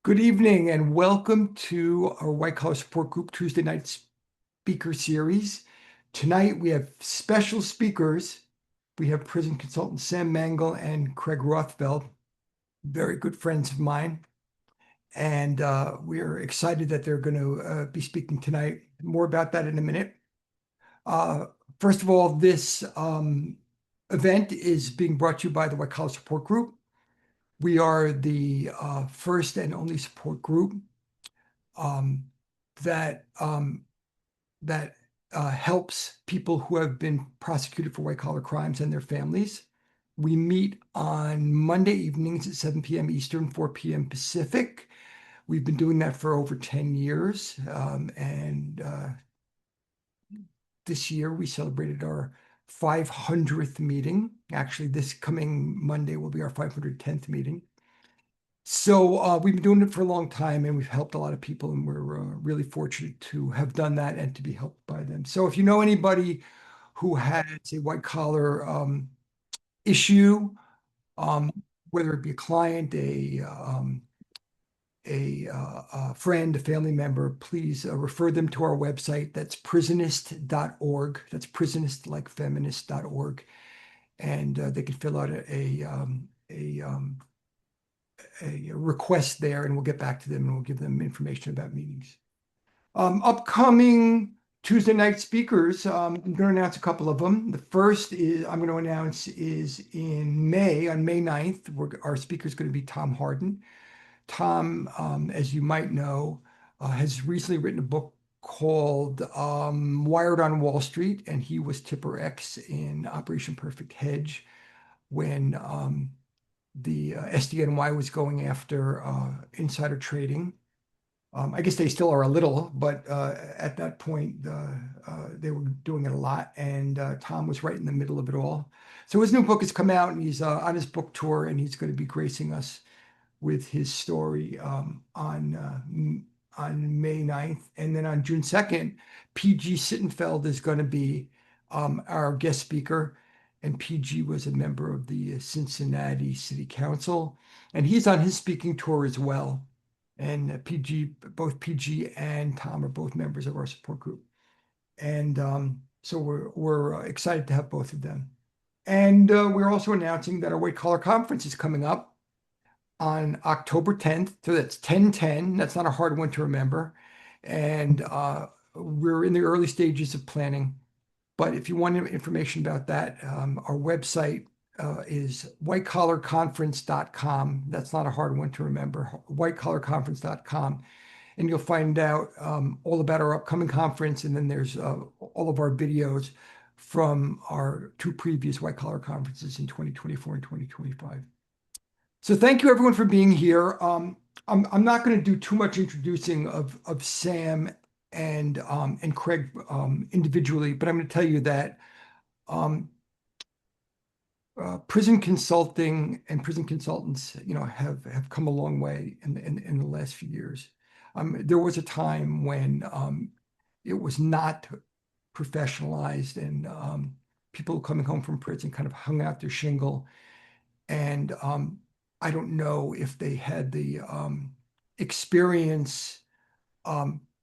Good evening and welcome to our White Collar Support Group Tuesday night speaker series. Tonight we have special speakers. We have prison consultant Sam Mangel and Craig Rothfeld, very good friends of mine. And we're excited that they're going to be speaking tonight. More about that in a minute. Uh, First of all, this event is being brought to you by the White Collar Support Group. We are the first and only support group um, that that helps people who have been prosecuted for white collar crimes and their families. We meet on Monday evenings at 7 p.m. Eastern, 4 p.m. Pacific. We've been doing that for over 10 years. And this year we celebrated our 500th meeting. Actually, this coming Monday will be our 510th meeting. So we've been doing it for a long time and we've helped a lot of people, and we're really fortunate to have done that and to be helped by them. So if you know anybody who has a white collar issue, um, whether it be a client, a friend, a family member, please refer them to our website. That's prisonist.org. That's prisonist like feminist.org. And they can fill out a request there, and we'll get back to them and we'll give them information about meetings. Upcoming Tuesday night speakers, I'm going to announce a couple of them. The first is I'm going to announce is in May, on May 9th. Our speaker is going to be Tom Harden. Tom, as you might know, has recently written a book called Wired on Wall Street, and he was Tipper X in Operation Perfect Hedge when the SDNY was going after insider trading. I guess they still are a little, but at that point, they were doing it a lot. And Tom was right in the middle of it all. So his new book has come out, and he's on his book tour, and he's going to be gracing us with his story on May 9th. And then on June 2nd, PG Sittenfeld is going to be our guest speaker. And PG was a member of the Cincinnati City Council. And he's on his speaking tour as well. And both PG and Tom are both members of our support group. And so we're excited to have both of them. And we're also announcing that our White Collar Conference is coming up on October 10th. So that's 10/10. That's not a hard one to remember. And we're in the early stages of planning. But if you want information about that, our website is whitecollarconference.com. That's not a hard one to remember, whitecollarconference.com. And you'll find out all about our upcoming conference. And then there's all of our videos from our two previous white collar conferences in 2024 and 2025. So thank you everyone for being here. I'm not going to do too much introducing of Sam and Craig individually, but I'm going to tell you that um, prison consulting and prison consultants, have come a long way in the last few years. There was a time when it was not professionalized, and people coming home from prison kind of hung out their shingle. And I don't know if they had the experience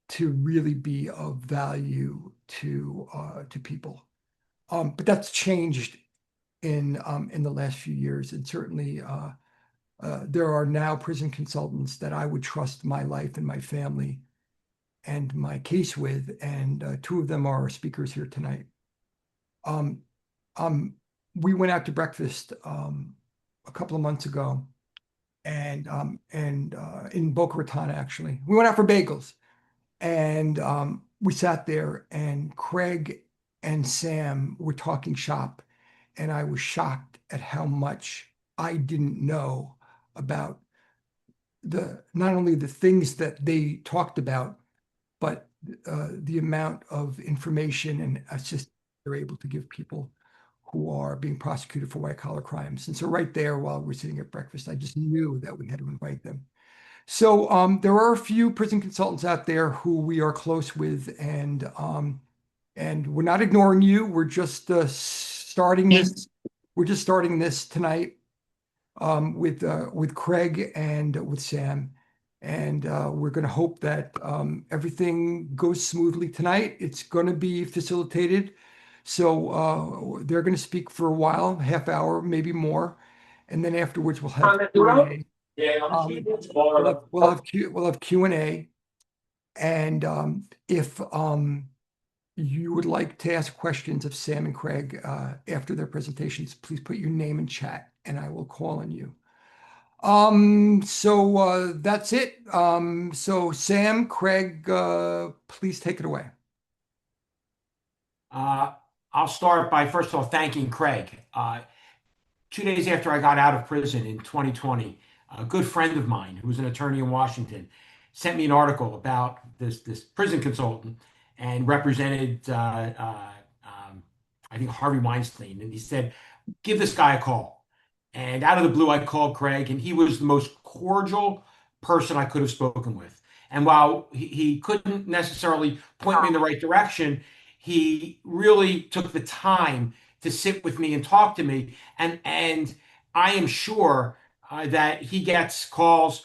to really be of value to people. But that's changed in the last few years, and certainly there are now prison consultants that I would trust my life and my family and my case with, and two of them are our speakers here tonight. Um, um, we went out to breakfast a couple of months ago, and in Boca Raton, actually. We went out for bagels, and we sat there, and Craig and Sam were talking shop, and I was shocked at how much I didn't know about not only the things that they talked about, but the amount of information and assistance they're able to give people who are being prosecuted for white collar crimes. And so right there, while we're sitting at breakfast, I just knew that we had to invite them. So there are a few prison consultants out there who we are close with, and we're not ignoring you. We're just starting this. We're just starting this tonight with Craig and with Sam. And we're going to hope that everything goes smoothly tonight. It's going to be facilitated. So they're going to speak for a while, half hour, maybe more. And then afterwards, we'll have Q&A. We'll have Q&A. And if you would like to ask questions of Sam and Craig after their presentations, please put your name in chat and I will call on you. So that's it. So Sam, Craig, please take it away. Uh, I'll start by first of all thanking Craig. 2 days after I got out of prison in 2020, a good friend of mine who was an attorney in Washington sent me an article about this prison consultant and represented I think Harvey Weinstein, and he said, "Give this guy a call." And out of the blue, I called Craig, and he was the most cordial person I could have spoken with. And while he couldn't necessarily point me in the right direction, he really took the time to sit with me and talk to me. And I am sure that he gets calls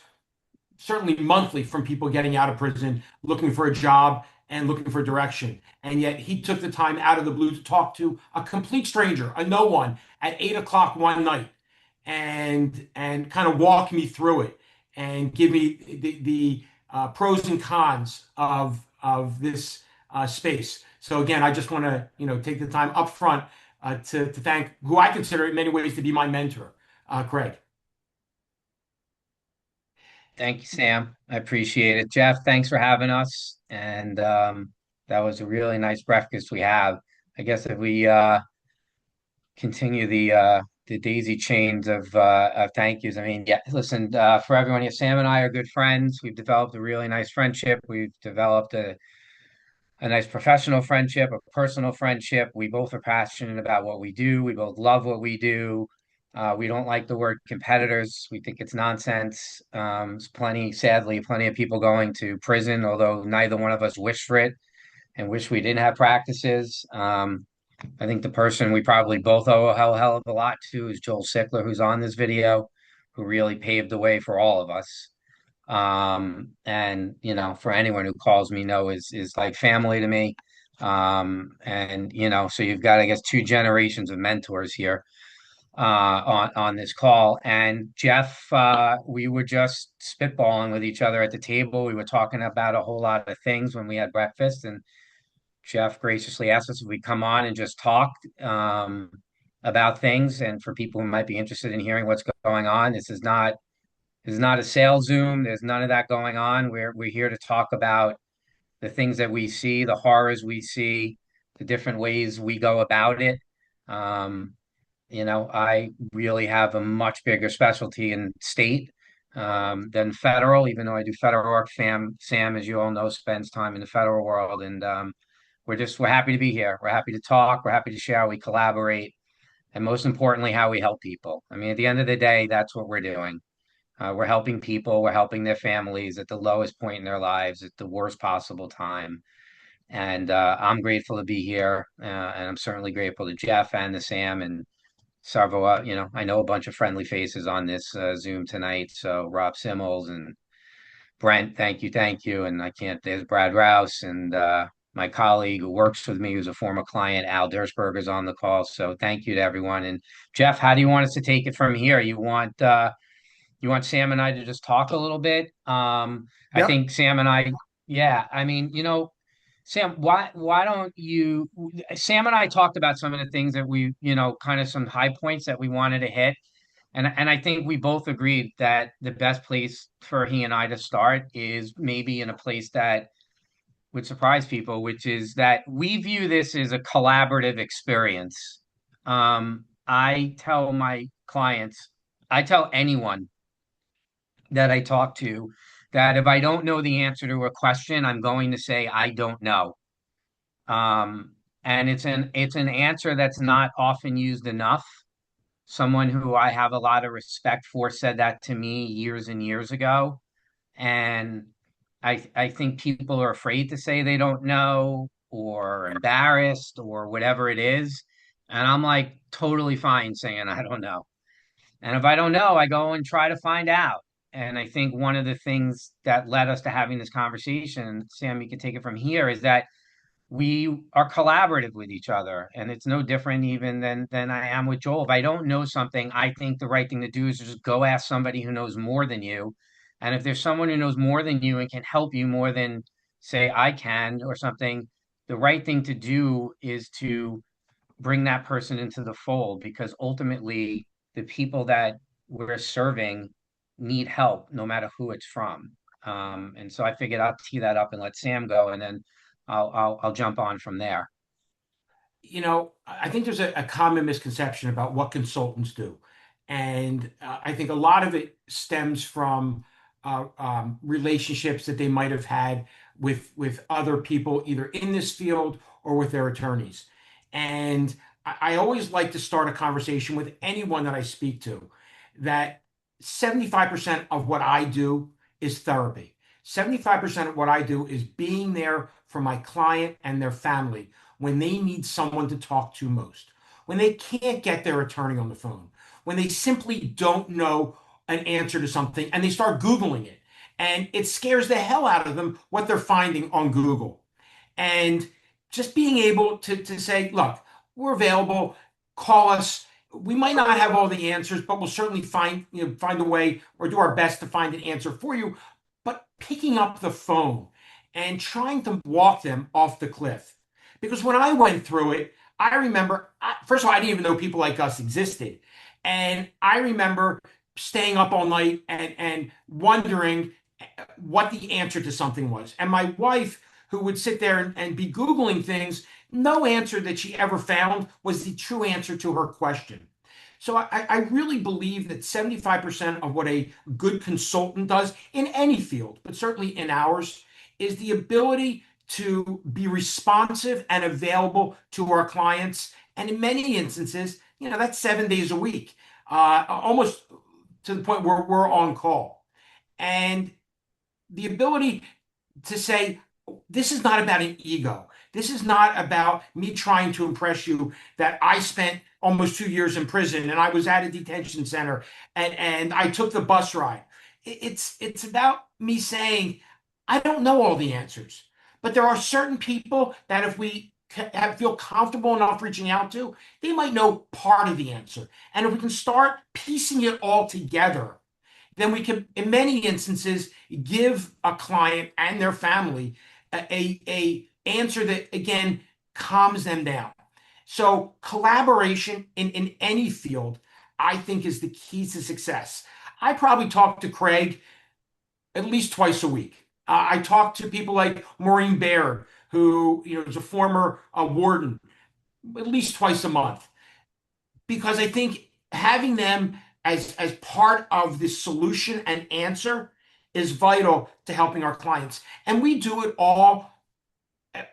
certainly monthly from people getting out of prison, looking for a job and looking for direction. And yet he took the time out of the blue to talk to a complete stranger, a no one, at 8 o'clock one night, and kind of walk me through it and give me the pros and cons of this space. So again, I just want to take the time up front to thank who I consider in many ways to be my mentor, Craig. Thank you, Sam. I appreciate it. Jeff, thanks for having us. And that was a really nice breakfast we have. I guess if we continue the daisy chains of thank yous. I mean, yeah, listen, for everyone here, Sam and I are good friends. We've developed a really nice friendship. We've developed a nice professional friendship, a personal friendship. We both are passionate about what we do. We both love what we do. We don't like the word competitors. We think it's nonsense. There's sadly, plenty of people going to prison, although neither one of us wish for it and wish we didn't have practices. I think the person we probably both owe a hell of a lot to is Joel Sickler, who's on this video, who really paved the way for all of us. And for anyone who calls me, no is like family to me. And so you've got, I guess, two generations of mentors here on this call. And Jeff, we were just spitballing with each other at the table. We were talking about a whole lot of things when we had breakfast, and Jeff graciously asked us if we come on and just talk about things. And for people who might be interested in hearing what's going on, this is not a sales Zoom. There's none of that going on. We're here to talk about the things that we see, the horrors we see, the different ways we go about it. Um, I really have a much bigger specialty in state than federal, even though I do federal work. Sam, as you all know, spends time in the federal world, and we're happy to be here. We're happy to talk. We're happy to share how we collaborate, and most importantly, how we help people. I mean, at the end of the day, that's what we're doing. We're helping people. We're helping their families at the lowest point in their lives, at the worst possible time. And I'm grateful to be here, and I'm certainly grateful to Jeff and to Sam and several. I know a bunch of friendly faces on this Zoom tonight. So Rob Simmels and Brent, thank you. And I can't. There's Brad Rouse and my colleague who works with me, who's a former client, Al Dersberger's on the call. So thank you to everyone. And Jeff, how do you want us to take it from here? You want Sam and I to just talk a little bit? I Yep. think Sam and I, yeah. I mean, Sam, why don't you? Sam and I talked about some of the things that we, kind of some high points that we wanted to hit, and I think we both agreed that the best place for he and I to start is maybe in a place that would surprise people, which is that we view this as a collaborative experience. I tell anyone that I talk to that if I don't know the answer to a question, I'm going to say I don't know. And it's an answer that's not often used enough. Someone who I have a lot of respect for said that to me years and years ago. And I think people are afraid to say they don't know or embarrassed or whatever it is. And I'm like totally fine saying I don't know. And if I don't know, I go and try to find out. and I think one of the things that led us to having this conversation, Sam, you can take it from here, is that we are collaborative with each other, and it's no different even than I am with Joel. If I don't know something, I think the right thing to do is just go ask somebody who knows more than you. And if there's someone who knows more than you and can help you more than, say, I can or something, the right thing to do is to bring that person into the fold, because ultimately the people that we're serving need help no matter who it's from. And so I figured I'll tee that up and let Sam go, and then I'll jump on from there. I think there's a common misconception about what consultants do. And I think a lot of it stems from relationships that they might have had with other people, either in this field or with their attorneys. And I always like to start a conversation with anyone that I speak to that 75% of what I do is therapy. 75% of what I do is being there for my client and their family when they need someone to talk to most, when they can't get their attorney on the phone, when they simply don't know an answer to something and they start Googling it. And it scares the hell out of them what they're finding on Google. And just being able to say, look, we're available, call us. We might not have all the answers, but we'll certainly find a way or do our best to find an answer for you. But picking up the phone and trying to walk them off the cliff. Because when I went through it, I remember, first of all, I didn't even know people like us existed. And I remember staying up all night and wondering what the answer to something was. And my wife, who would sit there and be Googling things, no answer that she ever found was the true answer to her question. So I really believe that 75% of what a good consultant does in any field, but certainly in ours, is the ability to be responsive and available to our clients. And in many instances, that's 7 days a week, almost to the point where we're on call. And the ability to say, this is not about an ego. This is not about me trying to impress you that I spent almost 2 years in prison and I was at a detention center and I took the bus ride. It's about me saying, I don't know all the answers, but there are certain people that if we feel comfortable enough reaching out to, they might know part of the answer. And if we can start piecing it all together, then we can, in many instances, give a client and their family a answer that again calms them down. So collaboration in any field, I think, is the key to success. I probably talk to Craig at least twice a week. I talk to people like Maureen Baird, who is a former warden, at least twice a month, because I think having them as part of the solution and answer is vital to helping our clients. And we do it all.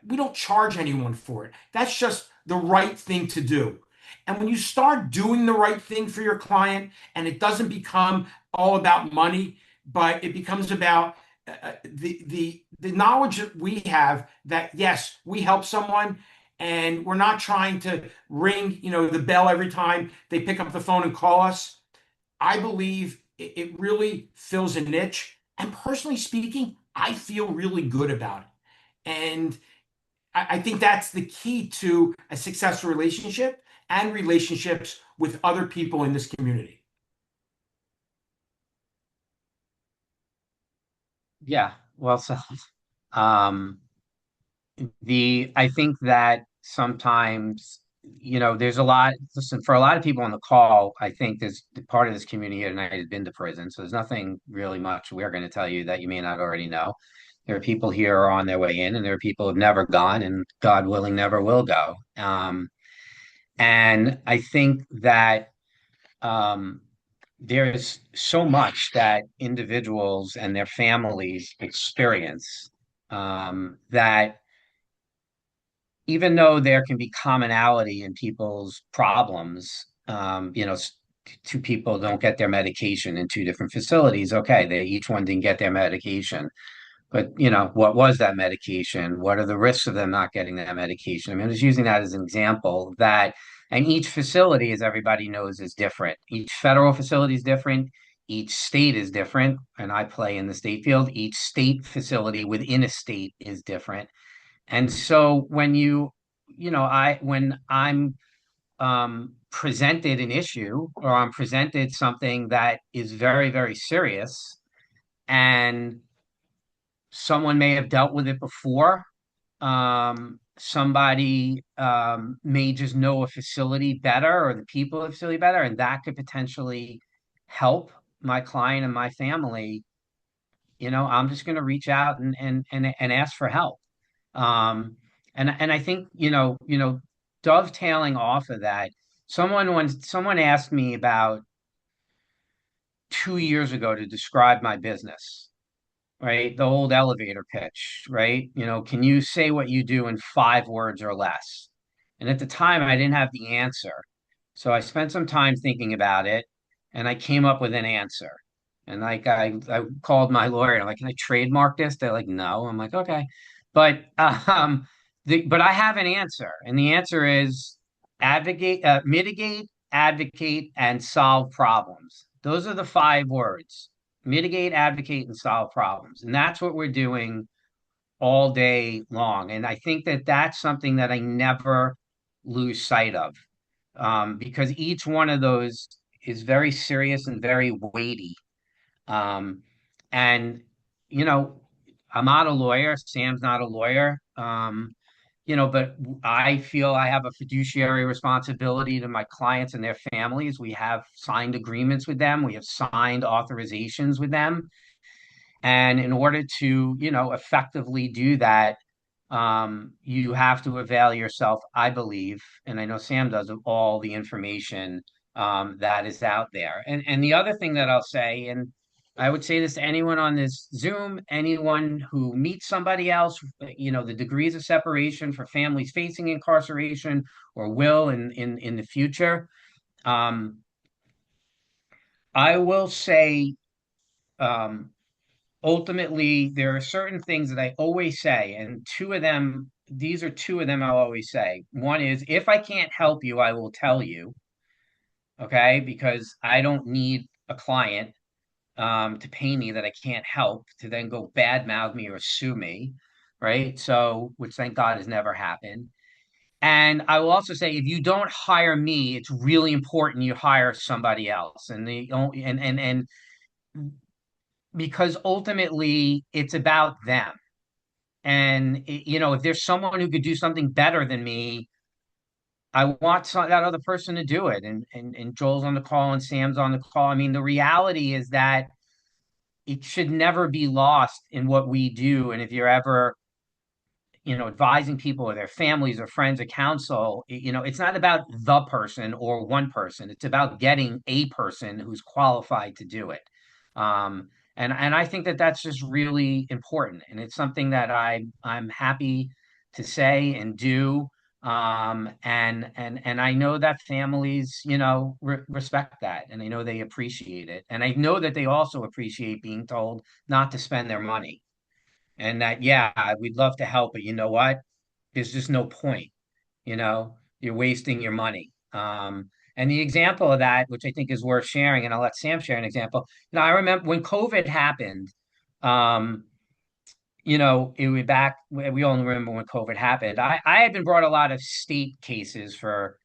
We don't charge anyone for it. That's just the right thing to do. And when you start doing the right thing for your client, and it doesn't become all about money, but it becomes about the knowledge that we have that yes, we help someone, and we're not trying to ring the bell every time they pick up the phone and call us. I believe it really fills a niche. And personally speaking, I feel really good about it. And I think that's the key to a successful relationship and relationships with other people in this community. Yeah, well said. Um, I think that sometimes, there's a lot, listen, for a lot of people on the call, I think there's part of this community here tonight has been to prison. So there's nothing really much we're going to tell you that you may not already know. There are people here who are on their way in, and there are people who've never gone and God willing never will go. And I think that um, there's so much that individuals and their families experience that even though there can be commonality in people's problems, two people don't get their medication in two different facilities. Okay, they each one didn't get their medication, but what was that medication? What are the risks of them not getting that medication? I mean, I'm just using that as an example and each facility, as everybody knows, is different. Each federal facility is different. each state is different, and I play in the state field. Each state facility within a state is different. And so when when I'm presented an issue or I'm presented something that is very, very serious, and someone may have dealt with it before, somebody may just know a facility better or the people of the facility better, and that could potentially help my client and my family. I'm just going to reach out and ask for help. And I think dovetailing off of that, when someone asked me about 2 years ago to describe my business, right? The old elevator pitch, right? Can you say what you do in 5 words or less? And at the time, I didn't have the answer. So I spent some time thinking about it and I came up with an answer. And like I called my lawyer and I'm like, can I trademark this? They're like, no. I'm like, okay. But but I have an answer. And the answer is mitigate, advocate, and solve problems. Those are the 5 words: mitigate, advocate, and solve problems. And that's what we're doing all day long. And I think that that's something that I never lose sight of, because each one of those is very serious and very weighty. Um, and, you know, I'm not a lawyer. Sam's not a lawyer. But I feel I have a fiduciary responsibility to my clients and their families. We have signed agreements with them. We have signed authorizations with them. And in order to, effectively do that, you have to avail yourself, I believe, and I know Sam does, of all the information that is out there. And the other thing that I'll say, and I would say this to anyone on this Zoom, anyone who meets somebody else, the degrees of separation for families facing incarceration or will in the future. I will say, um, ultimately, there are certain things that I always say, and these are two of them I'll always say. One is, if I can't help you, I will tell you, okay? Because I don't need a client to pay me that I can't help to then go badmouth me or sue me, right? So, which thank God has never happened. And I will also say, if you don't hire me, it's really important you hire somebody else. And because ultimately it's about them. And if there's someone who could do something better than me, I want that other person to do it. And Joel's on the call and Sam's on the call. I mean, the reality is that it should never be lost in what we do. And if you're ever advising people or their families or friends or counsel, it's not about the person or one person. It's about getting a person who's qualified to do it. And I think that that's just really important, and it's something that I'm happy to say and do. And I know that families, respect that, and I know they appreciate it, and I know that they also appreciate being told not to spend their money, and that, yeah, we'd love to help, but you know what? There's just no point. You're wasting your money. And the example of that, which I think is worth sharing, and I'll let Sam share an example. I remember when COVID happened, um, it was back, we all remember when COVID happened. I had been brought a lot of state cases for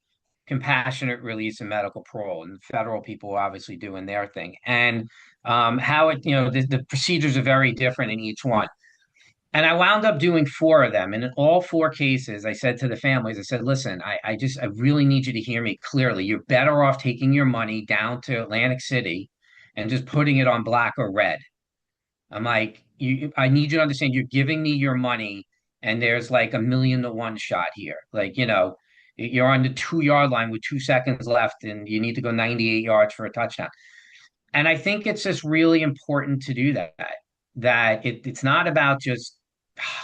compassionate release and medical parole, and federal people were obviously doing their thing. And how the procedures are very different in each one. And I wound up doing 4 of them. And in all 4 cases, I said to the families, I said, listen, I really need you to hear me clearly. You're better off taking your money down to Atlantic City and just putting it on black or red. I'm like, I need you to understand you're giving me your money and there's like a 1,000,000 to 1 shot here. Like, you're on the 2 yard line with 2 seconds left and you need to go 98 yards for a touchdown. And I think it's just really important to do that it's not about just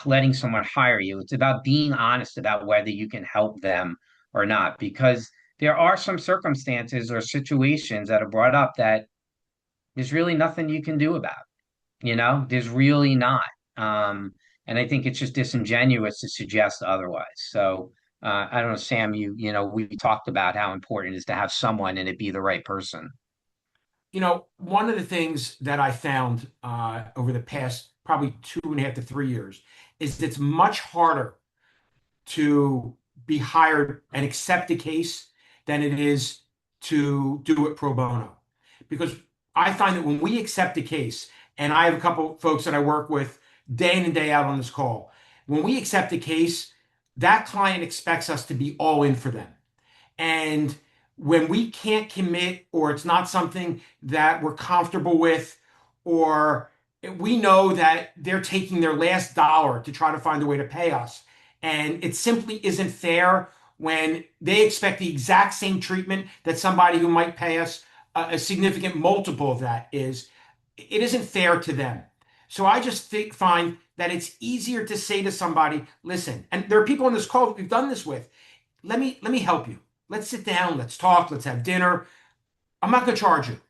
letting someone hire you. It's about being honest about whether you can help them or not, because there are some circumstances or situations that are brought up that there's really nothing you can do about. There's really not. And I think it's just disingenuous to suggest otherwise. So I don't know, Sam, we talked about how important it is to have someone and it be the right person. one of the things that I found over the past probably 2.5 to 3 years is it's much harder to be hired and accept a case than it is to do it pro bono. Because I find that when we accept a case, and I have a couple folks that I work with day in and day out on this call, when we accept a case, that client expects us to be all in for them. And when we can't commit, or it's not something that we're comfortable with, or we know that they're taking their last dollar to try to find a way to pay us, and it simply isn't fair when they expect the exact same treatment that somebody who might pay us a significant multiple of that is, it isn't fair to them. So I just find that it's easier to say to somebody, listen, and there are people on this call that we've done this with, let me help you. Let's sit down, let's talk, let's have dinner. I'm not going to charge you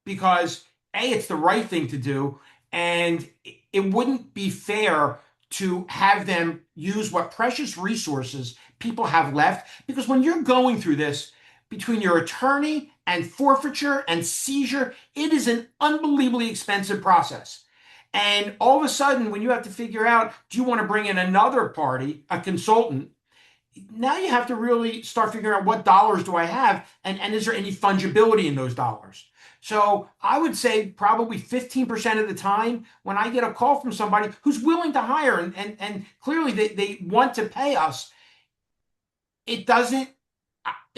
because A, it's the right thing to do, and it wouldn't be fair to have them use what precious resources people have left. Because when you're going through this, between your attorney and forfeiture and seizure, it is an unbelievably expensive process. And all of a sudden, when you have to figure out, do you want to bring in another party, a consultant? Now you have to really start figuring out what dollars do I have, and is there any fungibility in those dollars? So I would say probably 15% of the time when I get a call from somebody who's willing to hire, and clearly they want to pay us, it doesn't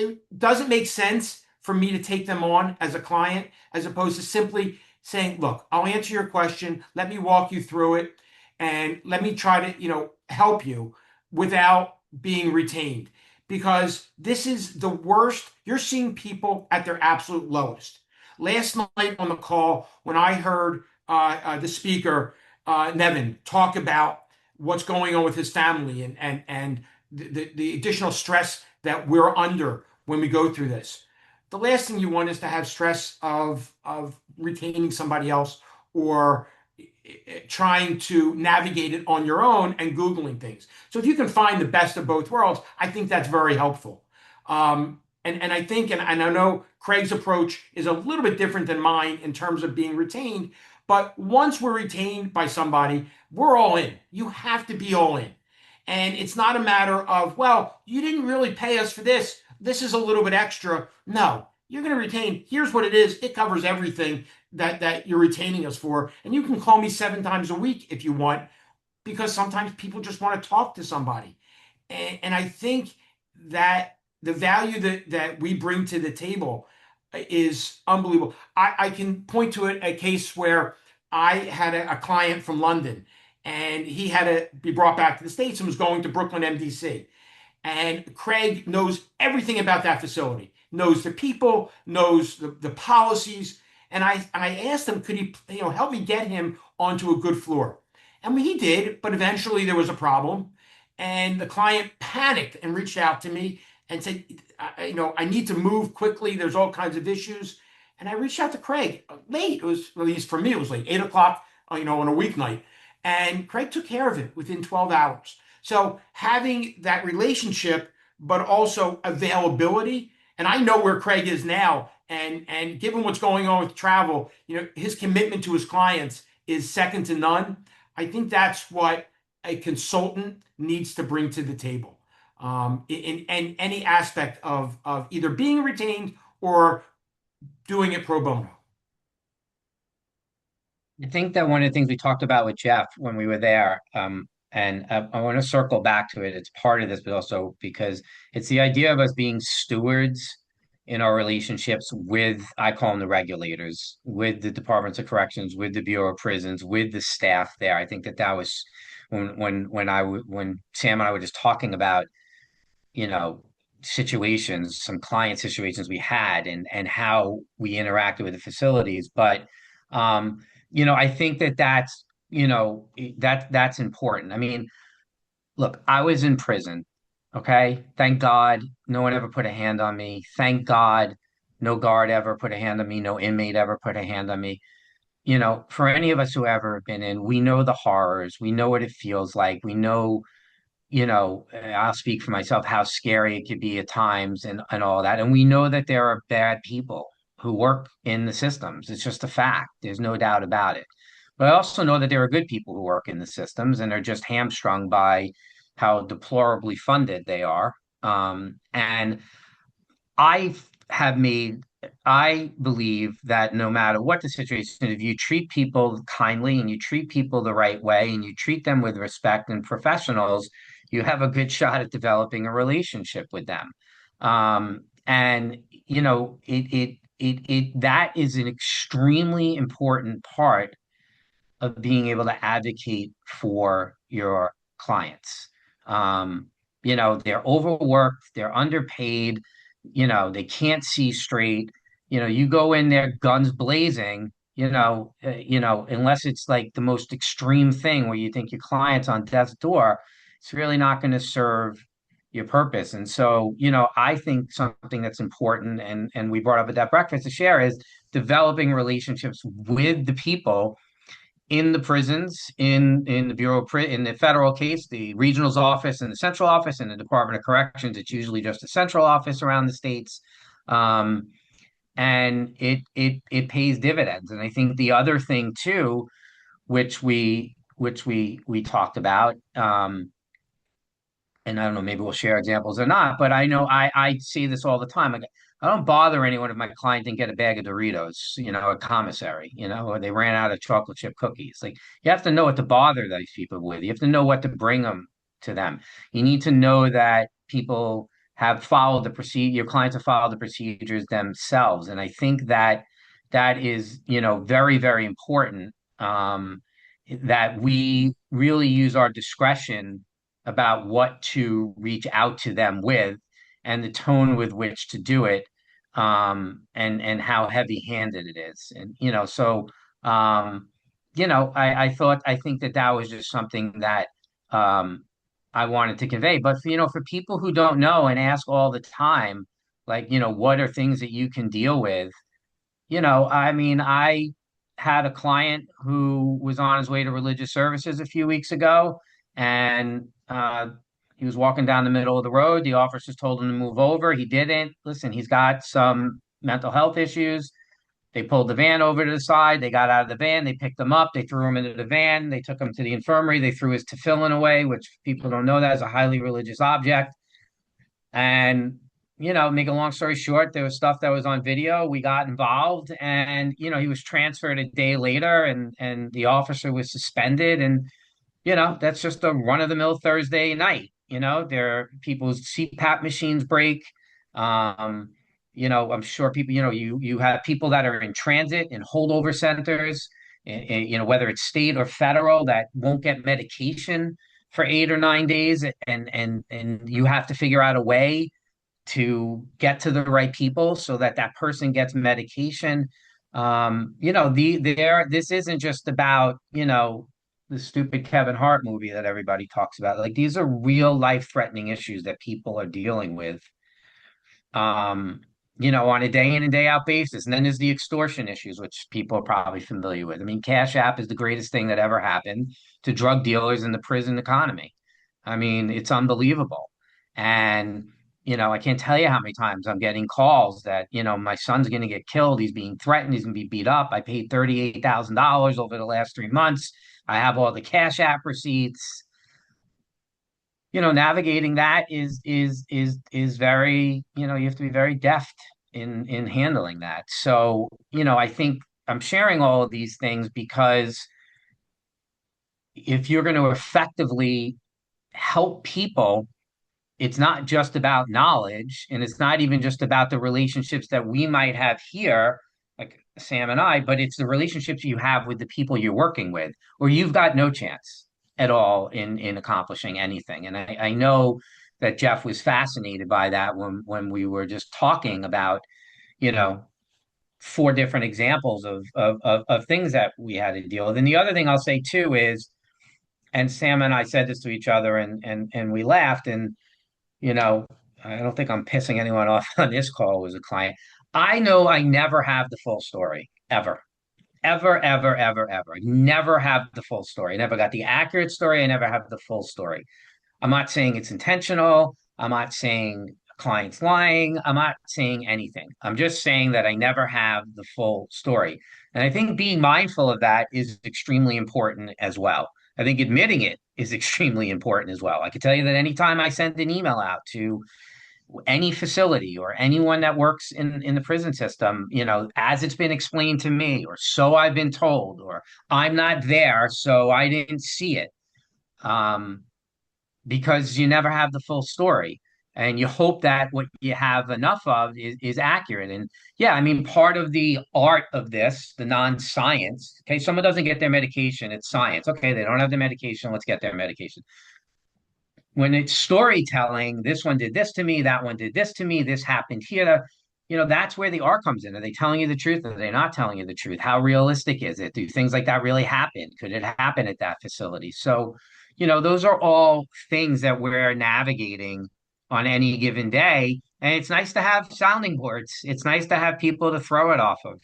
it doesn't make sense for me to take them on as a client, as opposed to simply saying, look, I'll answer your question, let me walk you through it, and let me try to, help you without being retained. Because this is the worst. You're seeing people at their absolute lowest. Last night on the call, when I heard the speaker, Nevin, talk about what's going on with his family, and the additional stress that we're under when we go through this. The last thing you want is to have stress of retaining somebody else, or trying to navigate it on your own and Googling things. So if you can find the best of both worlds, I think that's very helpful. And I think, and I know Craig's approach is a little bit different than mine in terms of being retained, but once we're retained by somebody, we're all in. You have to be all in. And it's not a matter of, well, you didn't really pay us for this. This is a little bit extra. No, you're going to retain. Here's what it is. It covers everything that you're retaining us for. And you can call me 7 times a week if you want, because sometimes people just want to talk to somebody. And I think that the value that we bring to the table is unbelievable. I can point to a case where I had a client from London, and he had to be brought back to the States and was going to Brooklyn MDC. And Craig knows everything about that facility, knows the people, knows the policies. And I asked him, could he help me get him onto a good floor? And he did, but eventually there was a problem. And the client panicked and reached out to me and said, I need to move quickly. There's all kinds of issues. And I reached out to Craig late. It was, at least for me, it was like 8 o'clock, on a weeknight. And Craig took care of it within 12 hours. So having that relationship, but also availability, and I know where Craig is now, and given what's going on with travel, his commitment to his clients is second to none. I think that's what a consultant needs to bring to the table, in any aspect of either being retained or doing it pro bono. I think that one of the things we talked about with Jeff when we were there, and I want to circle back to it. It's part of this, but also because it's the idea of us being stewards in our relationships with, I call them the regulators, with the departments of corrections, with the Bureau of Prisons, with the staff there. I think that was when Sam and I were just talking about, you know, situations, some client situations we had, and how we interacted with the facilities. But I think that's important. I mean, look, I was in prison. Okay. Thank God no one ever put a hand on me. Thank God no guard ever put a hand on me. No inmate ever put a hand on me. For any of us who ever been in, we know the horrors. We know what it feels like. We know, I'll speak for myself, how scary it could be at times, and all that. And we know that there are bad people who work in the systems. It's just a fact. There's no doubt about it. But I also know that there are good people who work in the systems and are just hamstrung by how deplorably funded they are. And I have made, I believe that no matter what the situation, if you treat people kindly and you treat people the right way and you treat them with respect and professionals, you have a good shot at developing a relationship with them. And that is an extremely important part of being able to advocate for your clients. Um, they're overworked, they're underpaid, they can't see straight. You go in there guns blazing, unless it's like the most extreme thing where you think your client's on death's door, it's really not going to serve your purpose. And so, I think something that's important and we brought up at that breakfast to share is developing relationships with the people in the prisons, in the in the federal case, the regional's office and the central office, and the Department of Corrections. It's usually just a central office around the states, um, and it pays dividends. And I think the other thing too, which we talked about, and I don't know, maybe we'll share examples or not, but I know I see this all the time. Like, I don't bother anyone if my client didn't get a bag of Doritos, a commissary, or they ran out of chocolate chip cookies. Like, you have to know what to bother these people with. You have to know what to bring them to them. You need to know that people have followed the procedure, your clients have followed the procedures themselves. And I think that that is, very, very important, that we really use our discretion about what to reach out to them with and the tone with which to do it, and how heavy-handed it is. And um, I think that was just something that I wanted to convey. But for people who don't know and ask all the time, like, what are things that you can deal with? I mean, I had a client who was on his way to religious services a few weeks ago, and he was walking down the middle of the road. The officers told him to move over. He didn't. Listen, he's got some mental health issues. They pulled the van over to the side. They got out of the van. They picked him up. They threw him into the van. They took him to the infirmary. They threw his tefillin away, which people don't know that is a highly religious object. And, make a long story short, there was stuff that was on video. We got involved and, he was transferred a day later and the officer was suspended. And, that's just a run-of-the-mill Thursday night. There people's CPAP machines break. I'm sure people, you have people that are in transit in holdover centers, whether it's state or federal, that won't get medication for 8 or 9 days, and you have to figure out a way to get to the right people so that that person gets medication. This isn't just about, the stupid Kevin Hart movie that everybody talks about. Like, these are real life-threatening issues that people are dealing with, on a day in and day out basis. And then there's the extortion issues, which people are probably familiar with. I mean, Cash App is the greatest thing that ever happened to drug dealers in the prison economy. I mean, it's unbelievable. And, I can't tell you how many times I'm getting calls that, my son's going to get killed. He's being threatened. He's going to be beat up. I paid $38,000 over the last 3 months. I have all the Cash App receipts. Navigating that is very, you have to be very deft in handling that. So, I think I'm sharing all of these things because if you're going to effectively help people, it's not just about knowledge, and it's not even just about the relationships that we might have here, like Sam and I, but it's the relationships you have with the people you're working with, or you've got no chance at all in accomplishing anything. And I know that Jeff was fascinated by that when we were just talking about, you know, 4 different examples of things that we had to deal with. And the other thing I'll say too is, and Sam and I said this to each other and we laughed, and I don't think I'm pissing anyone off on this call as a client. I know I never have the full story, ever. Ever, ever, ever, ever. I never have the full story. I never got the accurate story. I never have the full story. I'm not saying it's intentional. I'm not saying client's lying. I'm not saying anything. I'm just saying that I never have the full story. And I think being mindful of that is extremely important as well. I think admitting it is extremely important as well. I can tell you that anytime I send an email out to any facility or anyone that works in the prison system, as it's been explained to me, or so I've been told, or I'm not there, so I didn't see it. Um, because you never have the full story. And you hope that what you have enough of is accurate. And yeah, I mean, part of the art of this, the non-science, okay, someone doesn't get their medication, it's science. Okay, they don't have the medication, let's get their medication. When it's storytelling, this one did this to me, that one did this to me, this happened here. That's where the art comes in. Are they telling you the truth? Are they not telling you the truth? How realistic is it? Do things like that really happen? Could it happen at that facility? So, those are all things that we're navigating on any given day. And it's nice to have sounding boards. It's nice to have people to throw it off of.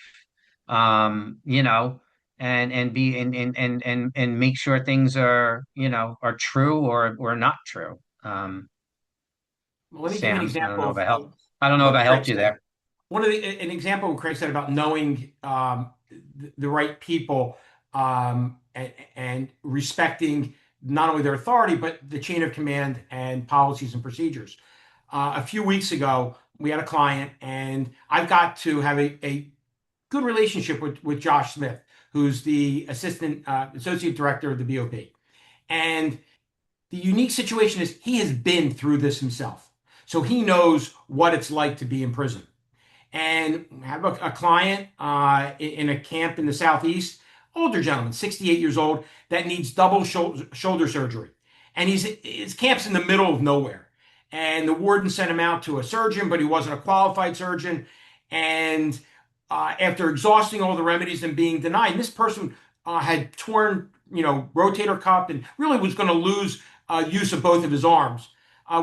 You know, and be and make sure things are true or not true. Well, let me give you an Sam, I don't example know if I helped. of I don't know if what I Craig helped you said. there. An example of what Craig said about knowing the right people and respecting not only their authority but the chain of command and policies and procedures. A few weeks ago, we had a client, and I've got to have a good relationship with Josh Smith, who's the associate director of the BOP. And the unique situation is he has been through this himself. So he knows what it's like to be in prison. And I have a client in a camp in the Southeast, older gentleman, 68 years old, that needs double shoulder surgery. And his camp's in the middle of nowhere. And the warden sent him out to a surgeon, but he wasn't a qualified surgeon. And after exhausting all the remedies and being denied, this person had torn, rotator cuff and really was going to lose use of both of his arms.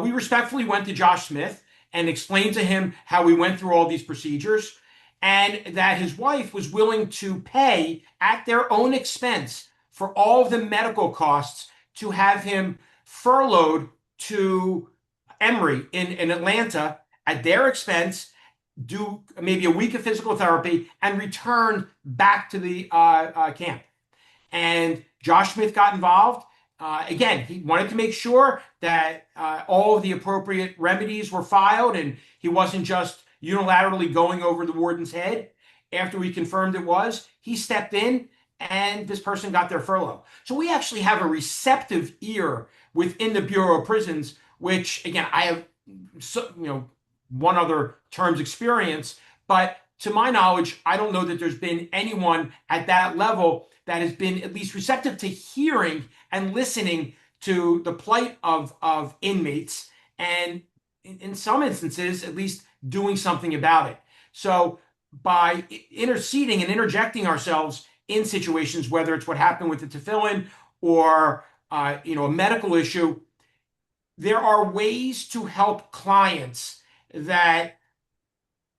We respectfully went to Josh Smith and explained to him how we went through all these procedures and that his wife was willing to pay at their own expense for all of the medical costs to have him furloughed to Emory in Atlanta at their expense, do maybe a week of physical therapy, and return back to the camp. And Josh Smith got involved. Again, he wanted to make sure that all of the appropriate remedies were filed and he wasn't just unilaterally going over the warden's head. After we confirmed it was, he stepped in and this person got their furlough. So we actually have a receptive ear within the Bureau of Prisons, which again, I have one other term's experience, but to my knowledge, I don't know that there's been anyone at that level that has been at least receptive to hearing and listening to the plight of inmates, and in some instances, at least doing something about it. So by interceding and interjecting ourselves in situations, whether it's what happened with the tefillin or a medical issue, there are ways to help clients that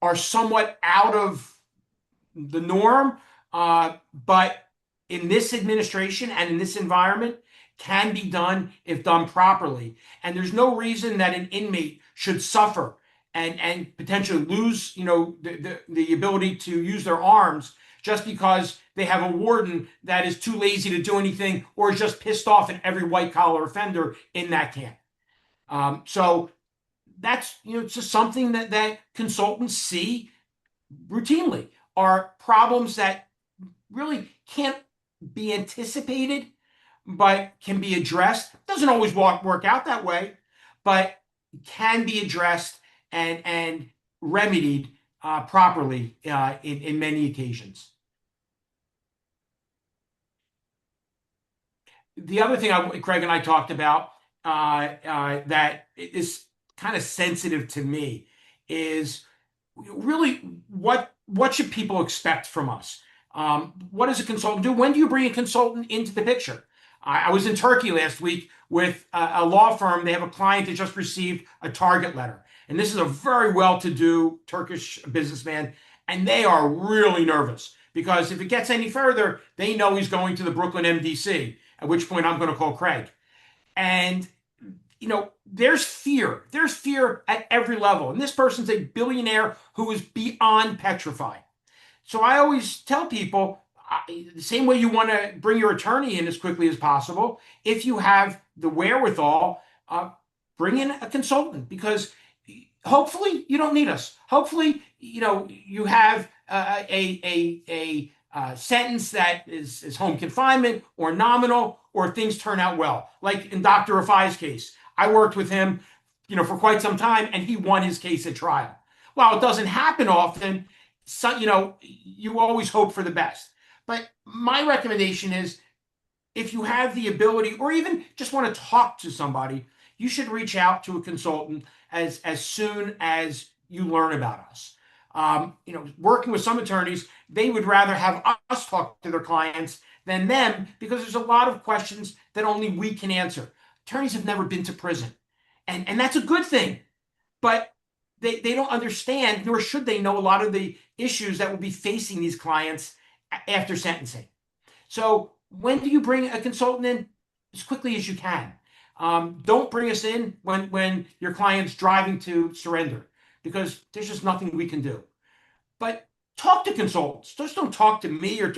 are somewhat out of the norm, but in this administration and in this environment can be done if done properly. And there's no reason that an inmate should suffer and potentially lose, the ability to use their arms just because they have a warden that is too lazy to do anything or is just pissed off at every white collar offender in that camp. So that's it's just something that consultants see routinely, are problems that really can't be anticipated but can be addressed. Doesn't always work out that way, but can be addressed and remedied properly in many occasions. The other thing Craig and I talked about that is kind of sensitive to me is really what should people expect from us? What does a consultant do? When do you bring a consultant into the picture? I was in Turkey last week with a law firm. They have a client that just received a target letter. And this is a very well-to-do Turkish businessman. And they are really nervous because if it gets any further, they know he's going to the Brooklyn MDC, at which point I'm going to call Craig. And there's fear. There's fear at every level. And this person's a billionaire who is beyond petrified. So I always tell people, the same way you want to bring your attorney in as quickly as possible, if you have the wherewithal, bring in a consultant, because hopefully you don't need us. Hopefully, you have a sentence that is home confinement or nominal, or things turn out well. Like in Dr. Rafai's case, I worked with him, for quite some time, and he won his case at trial. While it doesn't happen often, so, you always hope for the best. But my recommendation is, if you have the ability, or even just want to talk to somebody, you should reach out to a consultant as soon as you learn about us. Working with some attorneys, they would rather have us talk to their clients than them, because there's a lot of questions that only we can answer. Attorneys have never been to prison, and that's a good thing, but they don't understand, nor should they know, a lot of the issues that will be facing these clients after sentencing. So when do you bring a consultant in? As quickly as you can. Don't bring us in when your client's driving to surrender, because there's just nothing we can do. But talk to consultants. Just don't talk to me, or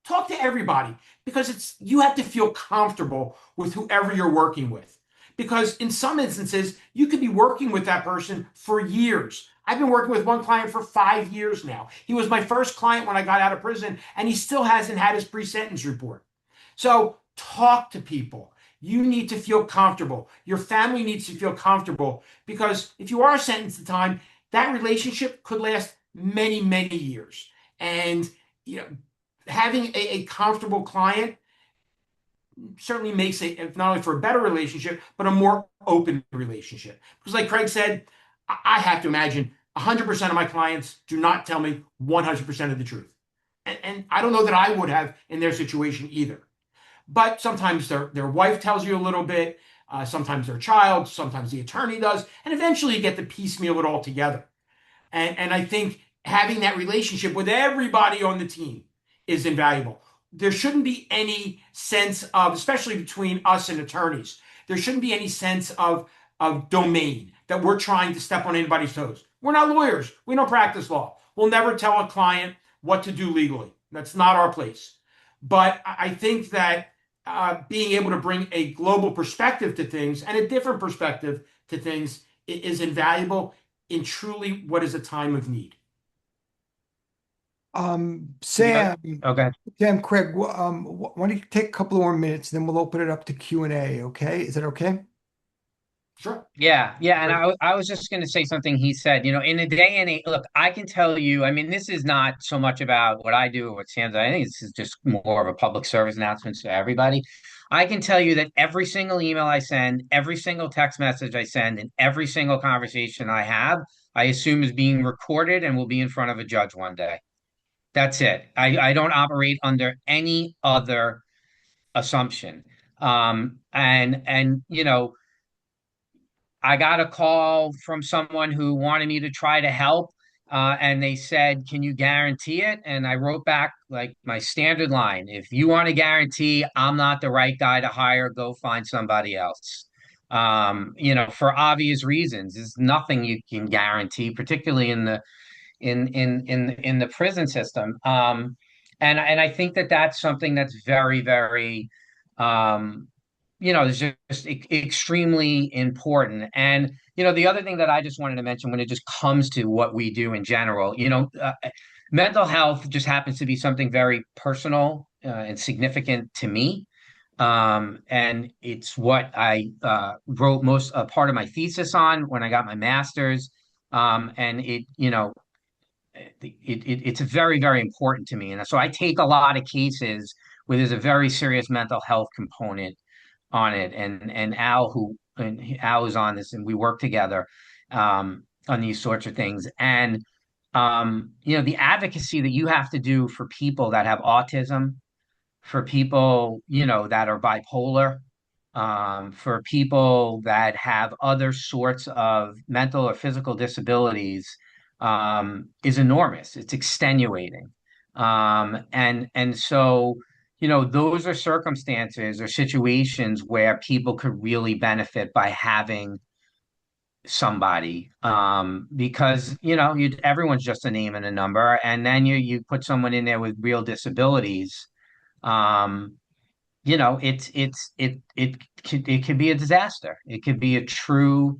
talk to everybody, because you have to feel comfortable with whoever you're working with. Because in some instances, you could be working with that person for years. I've been working with one client for 5 years now. He was my first client when I got out of prison, and he still hasn't had his pre-sentence report. So talk to people. You need to feel comfortable. Your family needs to feel comfortable, because if you are sentenced to time, that relationship could last many, many years. And having a comfortable client certainly makes it not only for a better relationship, but a more open relationship. Because like Craig said, I have to imagine 100% of my clients do not tell me 100% of the truth. And I don't know that I would have in their situation either. But sometimes their wife tells you a little bit, sometimes their child, sometimes the attorney does, and eventually you get to piecemeal it all together. And I think having that relationship with everybody on the team is invaluable. There shouldn't be any sense of, especially between us and attorneys, there shouldn't be any sense of domain, that we're trying to step on anybody's toes. We're not lawyers. We don't practice law. We'll never tell a client what to do legally. That's not our place. But I think that being able to bring a global perspective to things, and a different perspective to things, is invaluable in truly what is a time of need. Sam, Okay. Sam, Craig, why don't you take a couple more minutes, then we'll open it up to Q&A, okay? Is that okay? Sure. Yeah, yeah, and I was just going to say something he said. In a day and age, look, I can tell you. I mean, this is not so much about what I do or what Sam does. I think this is just more of a public service announcement to everybody. I can tell you that every single email I send, every single text message I send, and every single conversation I have, I assume is being recorded and will be in front of a judge one day. That's it. I don't operate under any other assumption. And I got a call from someone who wanted me to try to help, and they said, "Can you guarantee it?" And I wrote back like my standard line: "If you want to guarantee I'm not the right guy to hire, go find somebody else." For obvious reasons, there's nothing you can guarantee, particularly in the prison system. And I think that that's something that's very, very is just extremely important. And the other thing that I just wanted to mention, when it just comes to what we do in general, mental health just happens to be something very personal and significant to me. And it's what I wrote most part of my thesis on when I got my master's. And it's very, very important to me. And so I take a lot of cases where there's a very serious mental health component on it. And Al is on this, and we work together on these sorts of things. And the advocacy that you have to do for people that have autism, for people, that are bipolar, for people that have other sorts of mental or physical disabilities, is enormous. It's extenuating. And so, those are circumstances or situations where people could really benefit by having somebody, because everyone's just a name and a number, and then you put someone in there with real disabilities. um it could be a disaster. It could be a true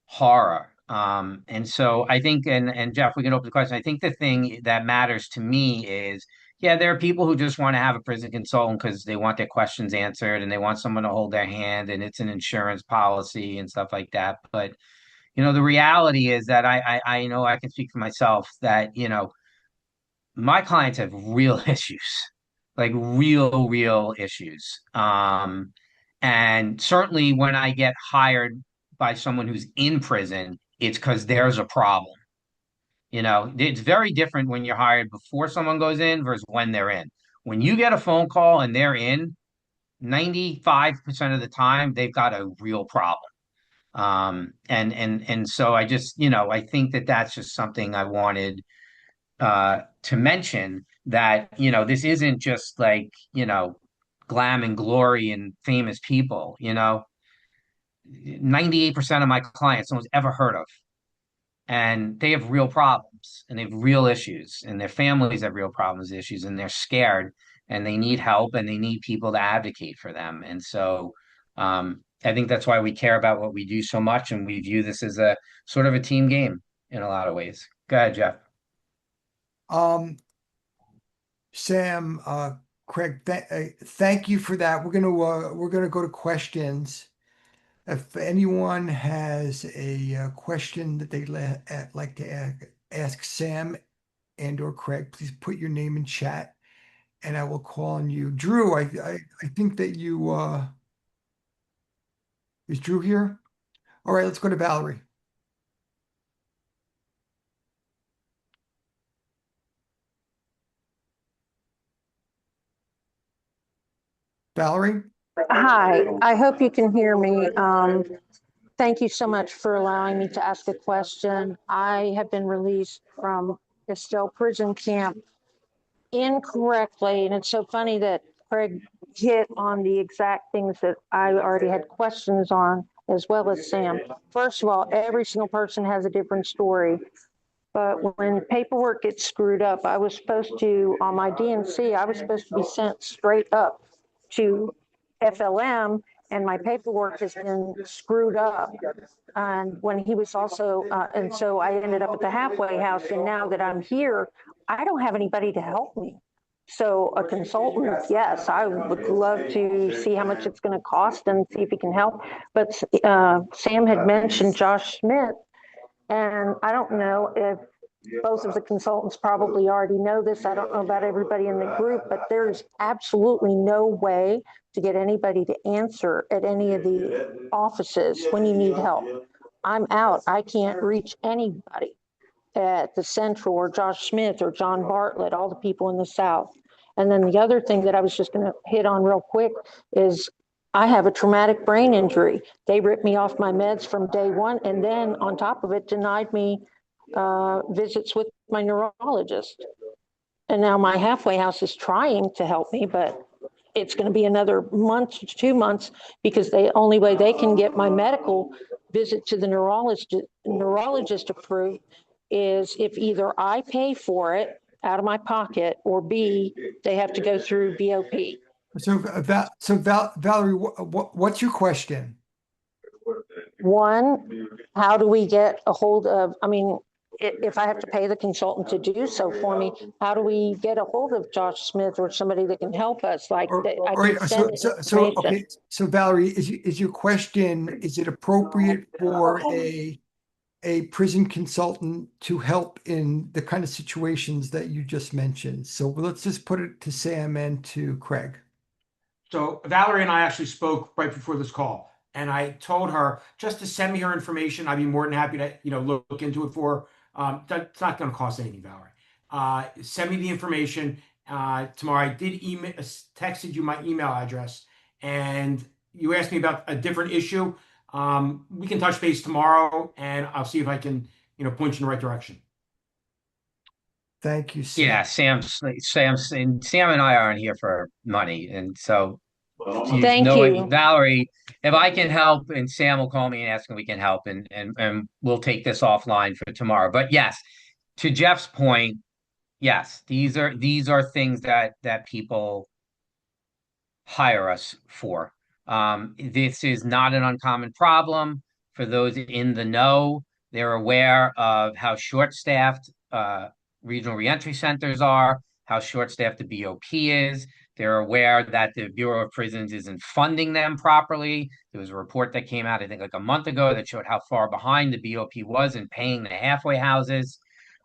horror. And so I think, and Jeff, we can open the question. I think the thing that matters to me is, yeah, there are people who just want to have a prison consultant because they want their questions answered and they want someone to hold their hand, and it's an insurance policy and stuff like that. But the reality is that I know I can speak for myself that my clients have real issues, like real issues. And certainly when I get hired by someone who's in prison, it's because there's a problem. It's very different when you're hired before someone goes in versus when they're in. When you get a phone call and they're in, 95% of the time, they've got a real problem. And so I think that that's just something I wanted to mention, that this isn't just like glam and glory and famous people. 98% of my clients no one's ever heard of, and they have real problems and they have real issues, and their families have real problems, issues, and they're scared and they need help and they need people to advocate for them. And so I think that's why we care about what we do so much, and we view this as a sort of a team game in a lot of ways. Go ahead, Jeff. Um, Sam, Craig, thank you for that. We're gonna go to questions. If anyone has a question that they'd like to ask Sam and or Craig, please put your name in chat, and I will call on you. Drew, I think that you is Drew here? All right, let's go to Valerie. Valerie? Hi, I hope you can hear me. Thank you so much for allowing me to ask a question. I have been released from Estelle Prison Camp incorrectly, and it's so funny that Craig hit on the exact things that I already had questions on, as well as Sam. First of all, every single person has a different story. But when paperwork gets screwed up, I was supposed to, on my DNC, I was supposed to be sent straight up to FLM, and my paperwork has been screwed up. And when he was also, and so I ended up at the halfway house. And now that I'm here, I don't have anybody to help me. So a consultant, yes, I would love to see how much it's going to cost and see if he can help. But Sam had mentioned Josh Smith, and I don't know if both of the consultants probably already know this. I don't know about everybody in the group, but there's absolutely no way to get anybody to answer at any of the offices when you need help. I'm out. I can't reach anybody at the Central or Josh Smith or John Bartlett, all the people in the South. And then the other thing that I was just going to hit on real quick is I have a traumatic brain injury. They ripped me off my meds from day one, and then on top of it, denied me visits with my neurologist. And now my halfway house is trying to help me, but it's going to be another month to 2 months, because the only way they can get my medical visit to the neurologist approved is if either I pay for it out of my pocket, or B, they have to go through BOP. Valerie, what's your question? One, how do we get a hold of, I mean, if I have to pay the consultant to do so for me, how do we get a hold of Josh Smith or somebody that can help us? Like, I can send information. Okay. So Valerie, is your question, is it appropriate for a prison consultant to help in the kind of situations that you just mentioned? So let's just put it to Sam and to Craig. So Valerie and I actually spoke right before this call, and I told her just to send me her information. I'd be more than happy to, look into it for her. That's not going to cost anything, Valerie. Send me the information tomorrow. I did texted you my email address, and you asked me about a different issue. We can touch base tomorrow, and I'll see if I can, point you in the right direction. Thank you, Yeah, Sam. Sam and I aren't here for money, and so you Thank know what, you. Valerie, if I can help, and Sam will call me and ask if we can help, and we'll take this offline for tomorrow. But yes, to Jeff's point, yes, these are things that people hire us for. This is not an uncommon problem for those in the know. They're aware of how short-staffed regional reentry centers are, how short-staffed the BOP is. They're aware that the Bureau of Prisons isn't funding them properly. There was a report that came out, I think, like a month ago that showed how far behind the BOP was in paying the halfway houses.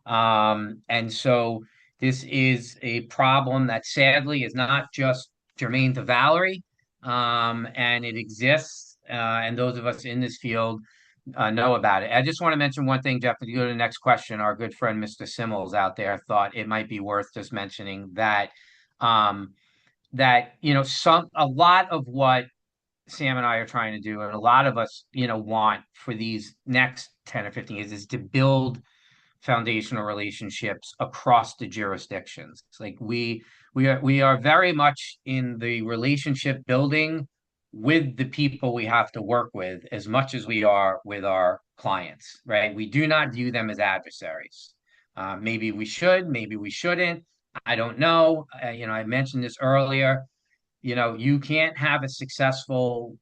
And so this is a problem that sadly is not just germane to Valerie, and it exists, and those of us in this field know about it. I just want to mention one thing, Jeff. If you go to the next question, our good friend Mr. Simmels out there thought it might be worth just mentioning that a lot of what Sam and I are trying to do, and a lot of us want for these next 10 or 15 years is to build foundational relationships across the jurisdictions. It's like we are very much in the relationship building with the people we have to work with as much as we are with our clients, right? We do not view them as adversaries. Maybe we should, maybe we shouldn't. I don't know. I mentioned this earlier. You can't have a successful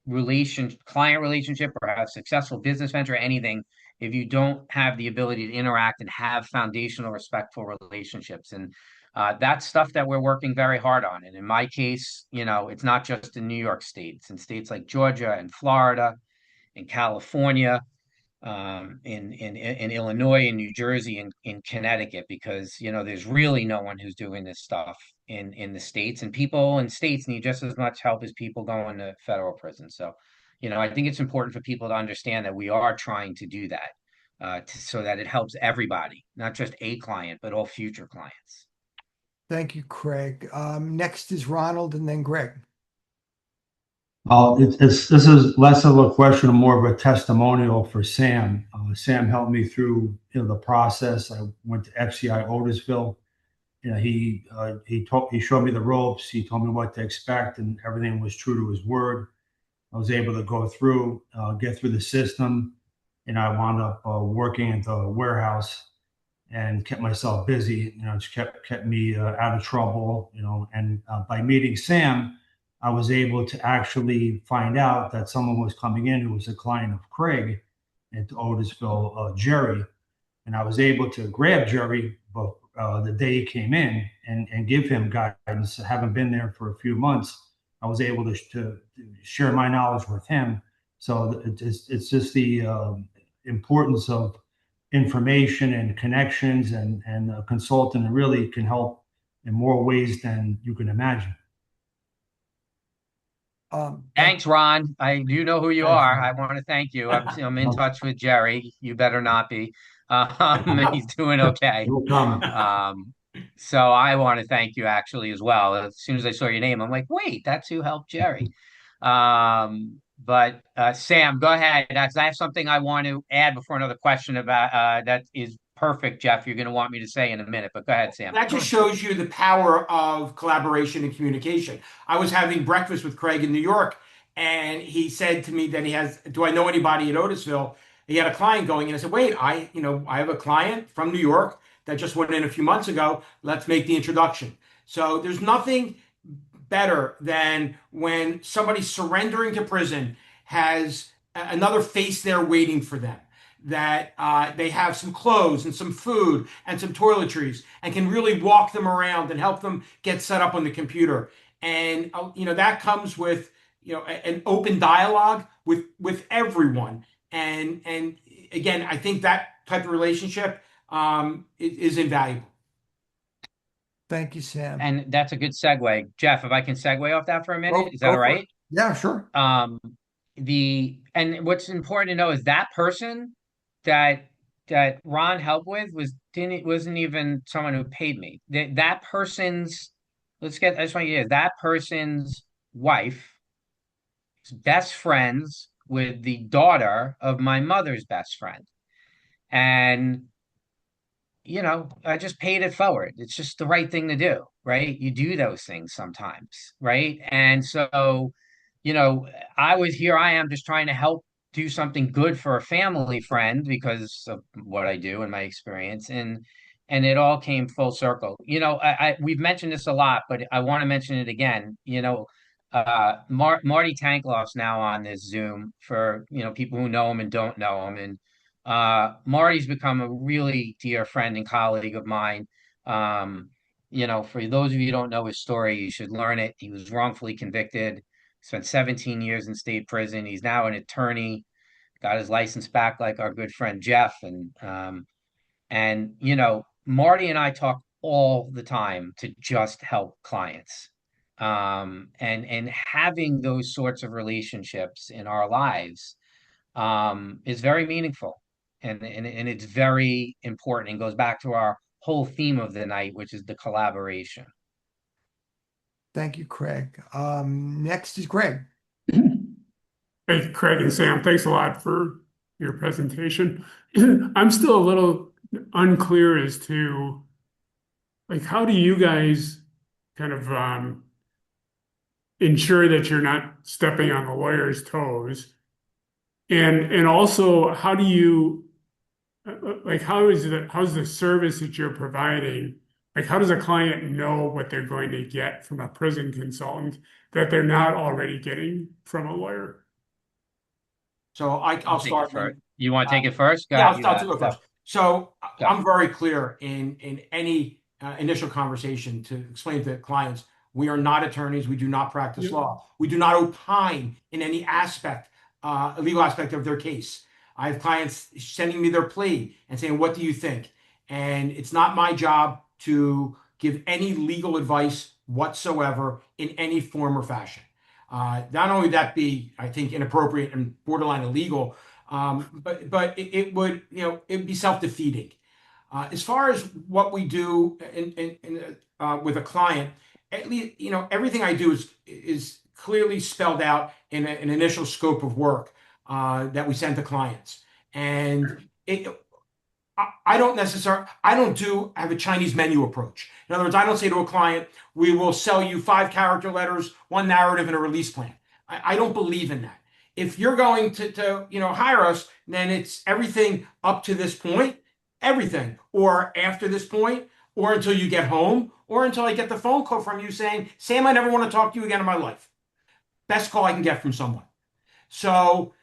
client relationship or have successful business venture or anything if you don't have the ability to interact and have foundational respectful relationships. And that's stuff that we're working very hard on. And in my case, it's not just in New York State, it's in states like Georgia and Florida and California, in Illinois, in New Jersey, in Connecticut, because there's really no one who's doing this stuff in the states, and people in states need just as much help as people going to federal prison. So, I think it's important for people to understand that we are trying to do that, so that it helps everybody, not just a client, but all future clients. Thank you, Craig. Next is Ronald and then Greg. This is less of a question and more of a testimonial for Sam. Sam helped me through the process. I went to FCI Otisville. He showed me the ropes. He told me what to expect, and everything was true to his word. I was able to go through, get through the system, and I wound up working at the warehouse and kept myself busy. Just kept me out of trouble. And by meeting Sam, I was able to actually find out that someone was coming in who was a client of Craig at Otisville, Jerry, and I was able to grab Jerry the day he came in and give him guidance. I haven't been there for a few months. I was able to share my knowledge with him. So it's just the importance of information and connections, and a consultant really can help in more ways than you can imagine. Thanks, Ron. I do know who you Thanks, are. Ron. I want to thank you. I'm in touch with Jerry. You better not be. He's doing okay. No comment. So I want to thank you actually as well. As soon as I saw your name, I'm like, wait, that's who helped Jerry. But Sam, go ahead. I have something I want to add before another question about that is perfect, Jeff. You're going to want me to say in a minute, but go ahead, Sam. That just shows you the power of collaboration and communication. I was having breakfast with Craig in New York, and he said to me that do I know anybody at Otisville? He had a client going, and I said, wait, I have a client from New York that just went in a few months ago. Let's make the introduction. So there's nothing better than when somebody surrendering to prison has another face there waiting for them, that they have some clothes and some food and some toiletries and can really walk them around and help them get set up on the computer. And that comes with an open dialogue with everyone. And again, I think that type of relationship is invaluable. Thank you, Sam. And that's a good segue. Jeff, if I can segue off that for a minute, is that Go all for it. right? Yeah, sure. And what's important to know is that person that Ron helped with wasn't even someone who paid me. That person's I just want you to hear that person's wife is best friends with the daughter of my mother's best friend. And I just paid it forward. It's just the right thing to do, right? You do those things sometimes, right? And so, you know, here I am just trying to help do something good for a family friend because of what I do and my experience. And it all came full circle. We've mentioned this a lot, but I want to mention it again. Marty Tankloff's now on this Zoom for, people who know him and don't know him. And Marty's become a really dear friend and colleague of mine. For those of you who don't know his story, you should learn it. He was wrongfully convicted, spent 17 years in state prison. He's now an attorney, got his license back like our good friend Jeff. And Marty and I talk all the time to just help clients. And having those sorts of relationships in our lives is very meaningful and it's very important and goes back to our whole theme of the night, which is the collaboration. Thank you, Craig. Next is Greg. Hey, Craig and Sam, thanks a lot for your presentation. I'm still a little unclear as to, like, how do you guys kind of ensure that you're not stepping on the lawyer's toes? And also, how do you like how's the service that you're providing? Like, how does a client know what they're going to get from a prison consultant that they're not already getting from a lawyer? So I'll Take it start. first. You want to take it first? Go Yeah, ahead, I'll go first. So Go. I'm very clear in any initial conversation to explain to clients, we are not attorneys. We do not practice Yep. law. We do not opine in any aspect, legal aspect of their case. I have clients sending me their plea and saying, what do you think? And it's not my job to give any legal advice whatsoever in any form or fashion. Not only that be, I think, inappropriate and borderline illegal, but it would, it'd be self-defeating. As far as what we do with a client, at least, everything I do is clearly spelled out in an initial scope of work that we send to clients. And I don't have a Chinese menu approach. In other words, I don't say to a client, we will sell you 5 character letters, 1 narrative, and a release plan. I don't believe in that. If you're going to hire us, then it's everything up to this point, everything, or after this point, or until you get home, or until I get the phone call from you saying, Sam, I never want to talk to you again in my life. Best call I can get from someone. So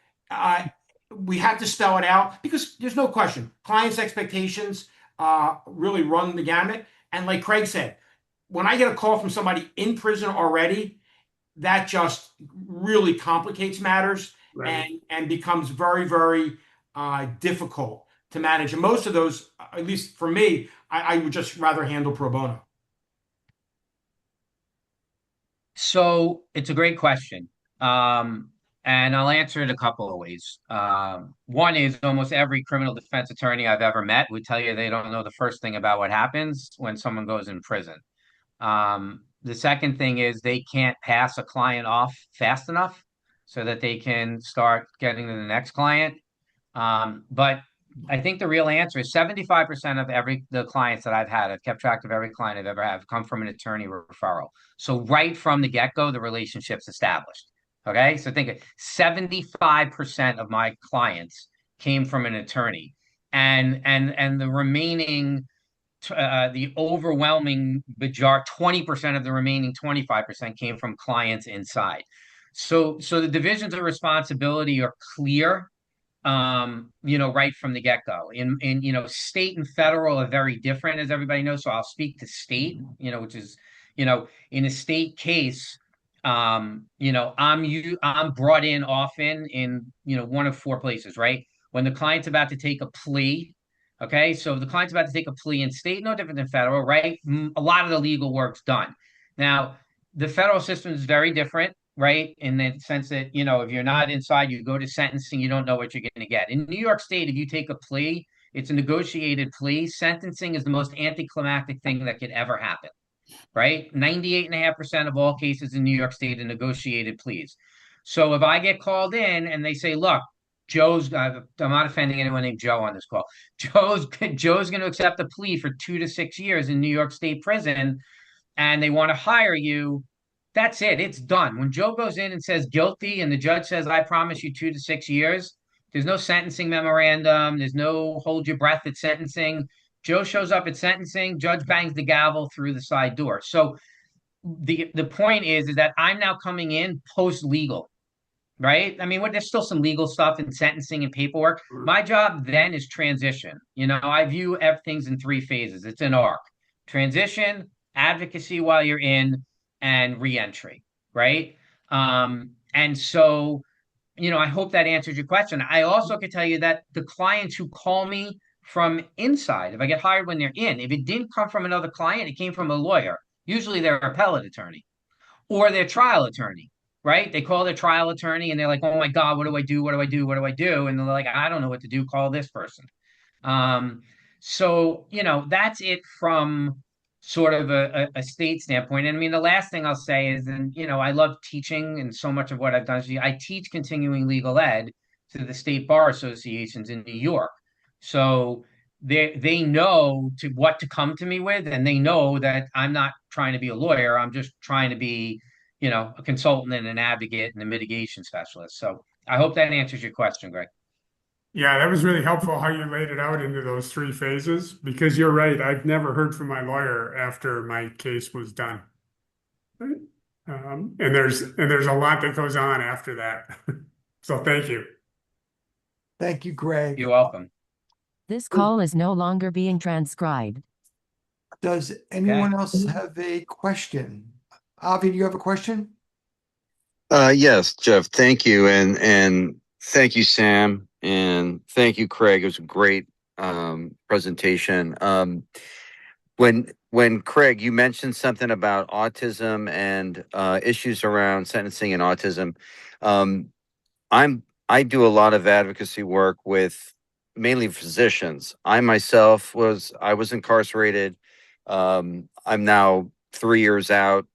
we have to spell it out because there's no question. Clients' expectations really run the gamut. And like Craig said, when I get a call from somebody in prison already, that just really complicates matters. Right. and becomes very, very difficult to manage. And most of those, at least for me, I would just rather handle pro bono. So it's a great question. And I'll answer it a couple of ways. One is almost every criminal defense attorney I've ever met would tell you they don't know the first thing about what happens when someone goes in prison. The second thing is they can't pass a client off fast enough so that they can start getting to the next client. But I think the real answer is 75% of the clients that I've kept track of every client I've ever had, have come from an attorney referral. So right from the get-go, the relationship's established. Okay. So think of 75% of my clients came from an attorney. And the remaining the overwhelming majority, 20% of the remaining 25% came from clients inside. So the divisions of responsibility are clear, right from the get-go. State and federal are very different, as everybody knows. So I'll speak to state, which is, in a state case, I'm brought in often in, one of 4 places, right? When the client's about to take a plea. Okay, so if the client's about to take a plea in state, no different than federal, right? A lot of the legal work's done. Now, the federal system is very different, right? In the sense that, if you're not inside, you go to sentencing, you don't know what you're going to get. In New York State, if you take a plea, it's a negotiated plea. Sentencing is the most anticlimactic thing that could ever happen, right? 98.5% of all cases in New York State are negotiated pleas. So if I get called in and they say, look, I'm not offending anyone named Joe on this call. Joe's going to accept a plea for 2 to 6 years in New York State prison, and they want to hire you. That's it. It's done. When Joe goes in and says guilty, and the judge says, "I promise you 2 to 6 years," there's no sentencing memorandum. There's no hold your breath at sentencing. Joe shows up at sentencing. Judge bangs the gavel through the side door. So the point is that I'm now coming in post legal, right? I mean, there's still some legal stuff in sentencing and paperwork. My job then is transition. I view things in 3 phases. It's an arc: transition, advocacy while you're in, and reentry, right? And so, I hope that answers your question. I also could tell you that the clients who call me from inside, if I get hired when they're in, if it didn't come from another client, it came from a lawyer, usually their appellate attorney or their trial attorney, right? They call their trial attorney and they're like, "Oh my God, what do I do? What do I do? What do I do?" And they're like, "I don't know what to do. Call this person." Um, so, that's it from sort of a state standpoint. And I mean, the last thing I'll say is, and I love teaching, and so much of what I've done is I teach continuing legal ed to the state bar associations in New York. So they know what to come to me with, and they know that I'm not trying to be a lawyer. I'm just trying to be, a consultant and an advocate and a mitigation specialist. So I hope that answers your question, Greg. Yeah, that was really helpful how you laid it out into those 3 phases, because you're right. I've never heard from my lawyer after my case was done. And there's a lot that goes on after that. So thank you. Thank you, Greg. You're welcome. This call is no longer being transcribed. Does anyone else have a question? Avi, do you have a question? Yes, Jeff, thank you. And thank you, Sam. And thank you, Craig. It was a great presentation. When Craig, you mentioned something about autism and issues around sentencing and autism. I do a lot of advocacy work with mainly physicians. I myself was incarcerated. I'm now 3 years out.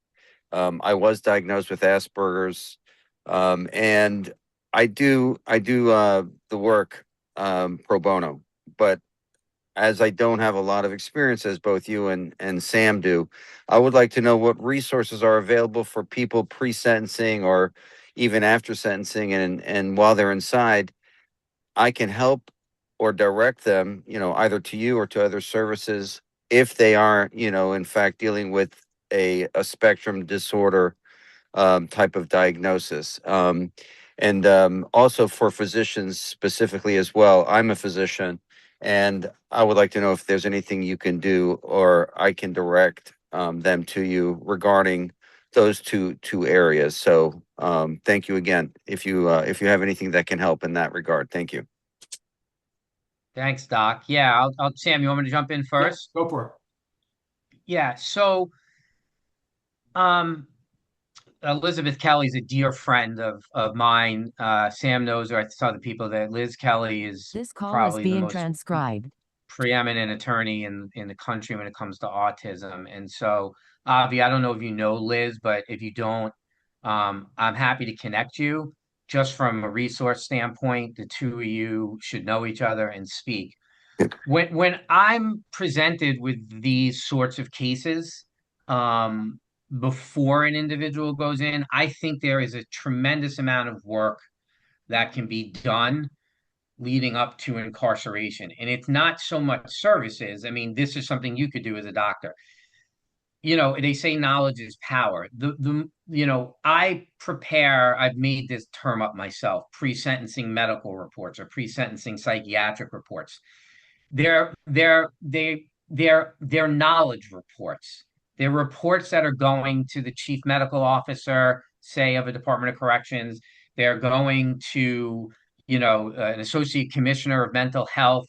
I was diagnosed with Asperger's, and I do the work pro bono. But as I don't have a lot of experience, as both you and Sam do, I would like to know what resources are available for people pre-sentencing or even after sentencing, and while they're inside, I can help or direct them, either to you or to other services if they are, in fact, dealing with a spectrum disorder type of diagnosis. And also for physicians specifically as well. I'm a physician, and I would like to know if there's anything you can do or I can direct them to you regarding those two areas. So thank you again. If you have anything that can help in that regard, thank you. Thanks, Doc. Yeah, Sam, you want me to jump in first? Go for it. Yeah. So, Elizabeth Kelly's a dear friend of mine. Sam knows her. I saw the people that Liz Kelly is This call is probably the being most transcribed. preeminent attorney in the country when it comes to autism. And so, Avi, I don't know if you know Liz, but if you don't, I'm happy to connect you. Just from a resource standpoint, the two of you should know each other and speak. When I'm presented with these sorts of cases, before an individual goes in, I think there is a tremendous amount of work that can be done leading up to incarceration. And it's not so much services. I mean, this is something you could do as a doctor. They say knowledge is power. I've made this term up myself, pre-sentencing medical reports or pre-sentencing psychiatric reports. They're knowledge reports. They're reports that are going to the chief medical officer, say, of a Department of Corrections. They're going to, an associate commissioner of mental health.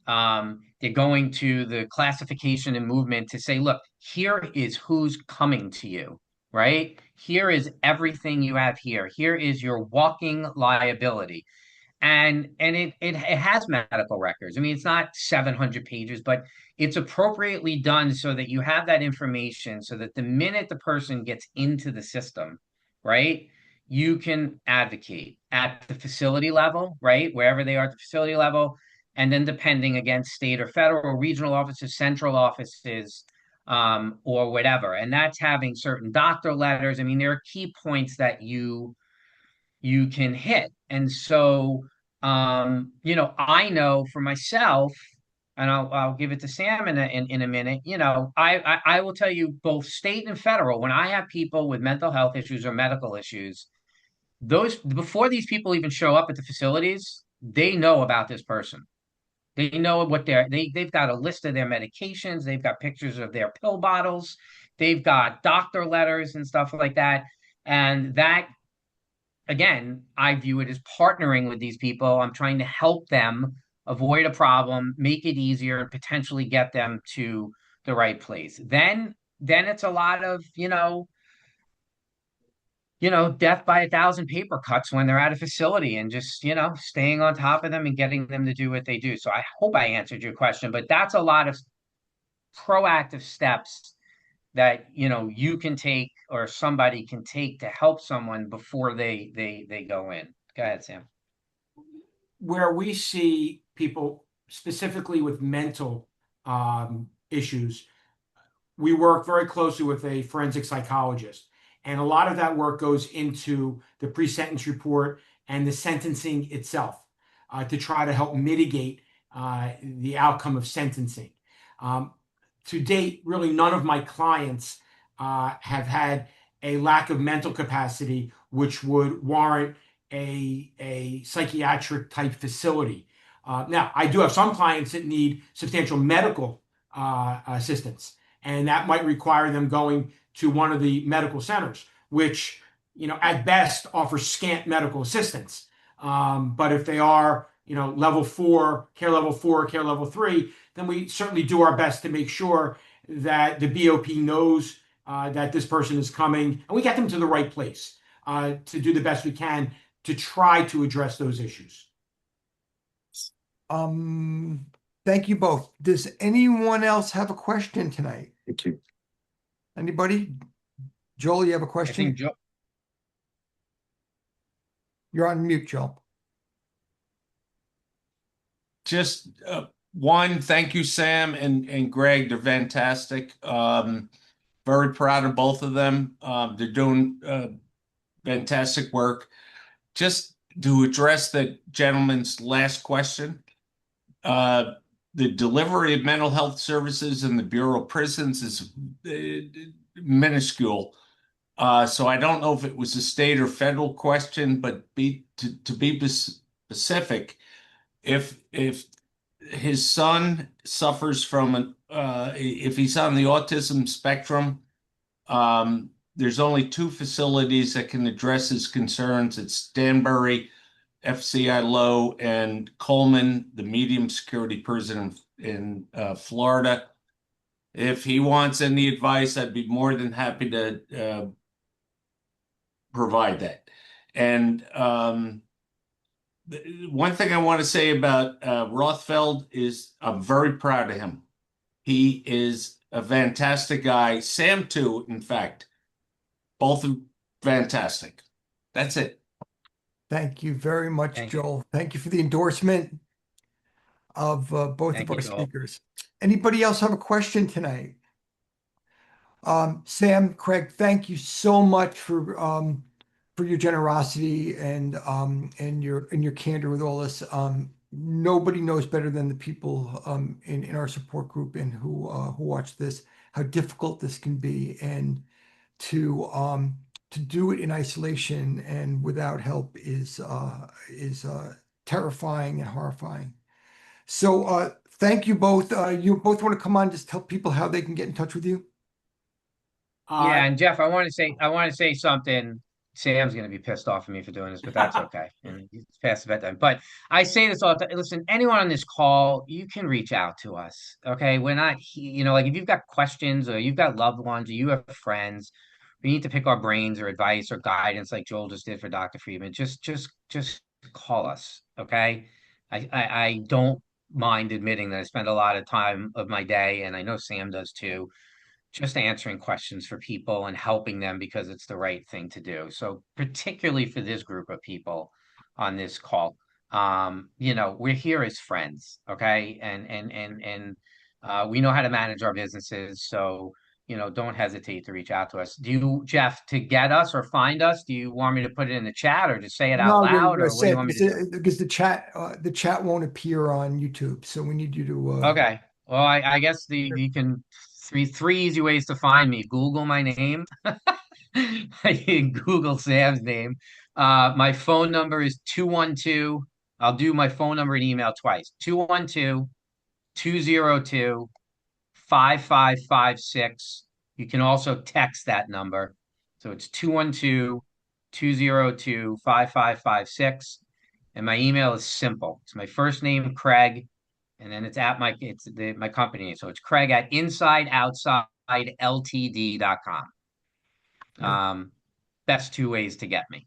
They're going to the classification and movement to say, look, here is who's coming to you, right? Here is everything you have here. Here is your walking liability. And it has medical records. I mean, it's not 700 pages, but it's appropriately done so that you have that information so that the minute the person gets into the system, right, you can advocate at the facility level, right? Wherever they are at the facility level. And then depending again, state or federal, regional offices, central offices, or whatever. And that's having certain doctor letters. I mean, there are key points that you can hit. And so, I know for myself, and I'll give it to Sam in a minute. I will tell you both state and federal. When I have people with mental health issues or medical issues, those before these people even show up at the facilities, they know about this person. They know what they've got a list of their medications. They've got pictures of their pill bottles. They've got doctor letters and stuff like that. And that, again, I view it as partnering with these people. I'm trying to help them avoid a problem, make it easier, and potentially get them to the right place. Then it's a lot of, death by 1,000 paper cuts when they're at a facility and just, staying on top of them and getting them to do what they do. So I hope I answered your question, but that's a lot of proactive steps that, you can take or somebody can take to help someone before they go in. Go ahead, Sam. Where we see people specifically with mental issues, we work very closely with a forensic psychologist. And a lot of that work goes into the pre-sentence report and the sentencing itself to try to help mitigate the outcome of sentencing. To date, really none of my clients have had a lack of mental capacity which would warrant a psychiatric type facility. Now, I do have some clients that need substantial medical assistance, and that might require them going to one of the medical centers, which, at best offers scant medical assistance. But if they are, level 4, care level 4, care level 3, then we certainly do our best to make sure that the BOP knows that this person is coming, and we get them to the right place to do the best we can to try to address those issues. Thank you both. Does anyone else have a question tonight? Thank you. Anybody? Joel, you have a I question? think Joe, You're on mute, Joel. Just one, thank you, Sam and Greg. They're fantastic. Very proud of both of them. They're doing fantastic work. Just to address the gentleman's last question, the delivery of mental health services in the Bureau of Prisons is minuscule. So I don't know if it was a state or federal question, but to be specific, if his son suffers from if he's on the autism spectrum, there's only 2 facilities that can address his concerns. It's Stanbury, FCI Low, and Coleman, the medium security prison in Florida. If he wants any advice, I'd be more than happy to provide that. And one thing I want to say about Rothfeld is I'm very proud of him. He is a fantastic guy. Sam too, in fact. Both are fantastic. That's it. Thank you very much, Thank you. Joel. Thank you for the endorsement of both Thank of our you, Joel. speakers. Anybody else have a question tonight? Sam, Craig, thank you so much for your generosity and your candor with all this. Nobody knows better than the people in our support group and who watch this how difficult this can be, and to do it in isolation and without help is terrifying and horrifying. So thank you both. You both want to come on, just tell people how they can get in touch with you? Yeah, and Jeff, I want to say something. Sam's going to be pissed off at me for doing this, but that's okay. And he's past the bedtime. But I say this all the time. Listen, anyone on this call, you can reach out to us. Okay, we're not, like if you've got questions or you've got loved ones or you have friends, we need to pick our brains or advice or guidance, like Joel just did for Dr. Friedman. Just call us. Okay, I don't mind admitting that I spend a lot of time of my day, and I know Sam does too, just answering questions for people and helping them because it's the right thing to do. So particularly for this group of people on this call, we're here as friends, okay? And we know how to manage our businesses, so don't hesitate to reach out to us. Do you, Jeff, to get us or find us, do you want me to put it in the chat or just say it out No, loud, or what do you Sid, want me to do? because the chat won't appear on YouTube, so we need you to. Okay. Well, I guess you can three easy ways to find me. Google my name. You can Google Sam's name. My phone number is 212. I'll do my phone number and email twice. 212-202-5556. You can also text that number. So it's 212-202-5556. And my email is simple. It's my first name, Craig, and then it's my company. So it's Craig at insideoutsideltd.com. Best two ways to get me.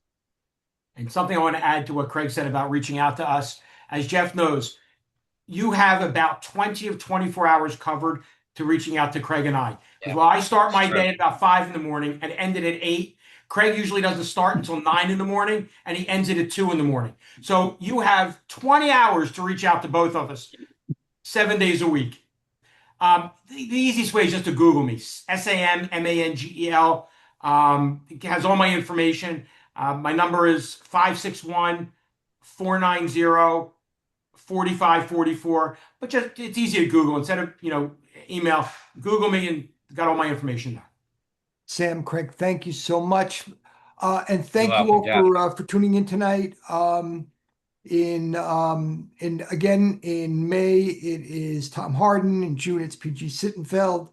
And something I want to add to what Craig said about reaching out to us. As Jeff knows, you have about 20 of 24 hours covered to reaching out to Craig and I. Because while I start my day at about 5 in the morning and end it at 8, Craig usually doesn't start until 9 in the morning and he ends it at 2 in the morning. So you have 20 hours to reach out to both of us 7 days a week. The easiest way is just to Google me, SAMMANGEL. It has all my information. My number is 561-490-4544. But just it's easy to Google instead of email. Google me and got all my information there. Sam, Craig, thank you so much, and thank You're you all welcome, for tuning in tonight. In again in May it is Tom Harden. In June it's PG Sittenfeld.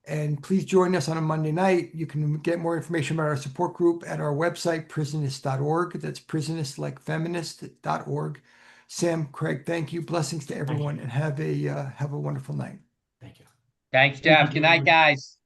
And please join us on a Monday night. You can get more information about our support group at our website, prisonist.org. That's prisonist like feminist.org. Sam, Craig, thank you. Blessings to everyone, and have a wonderful night. Thank you. Thanks, Jeff. Good night, guys.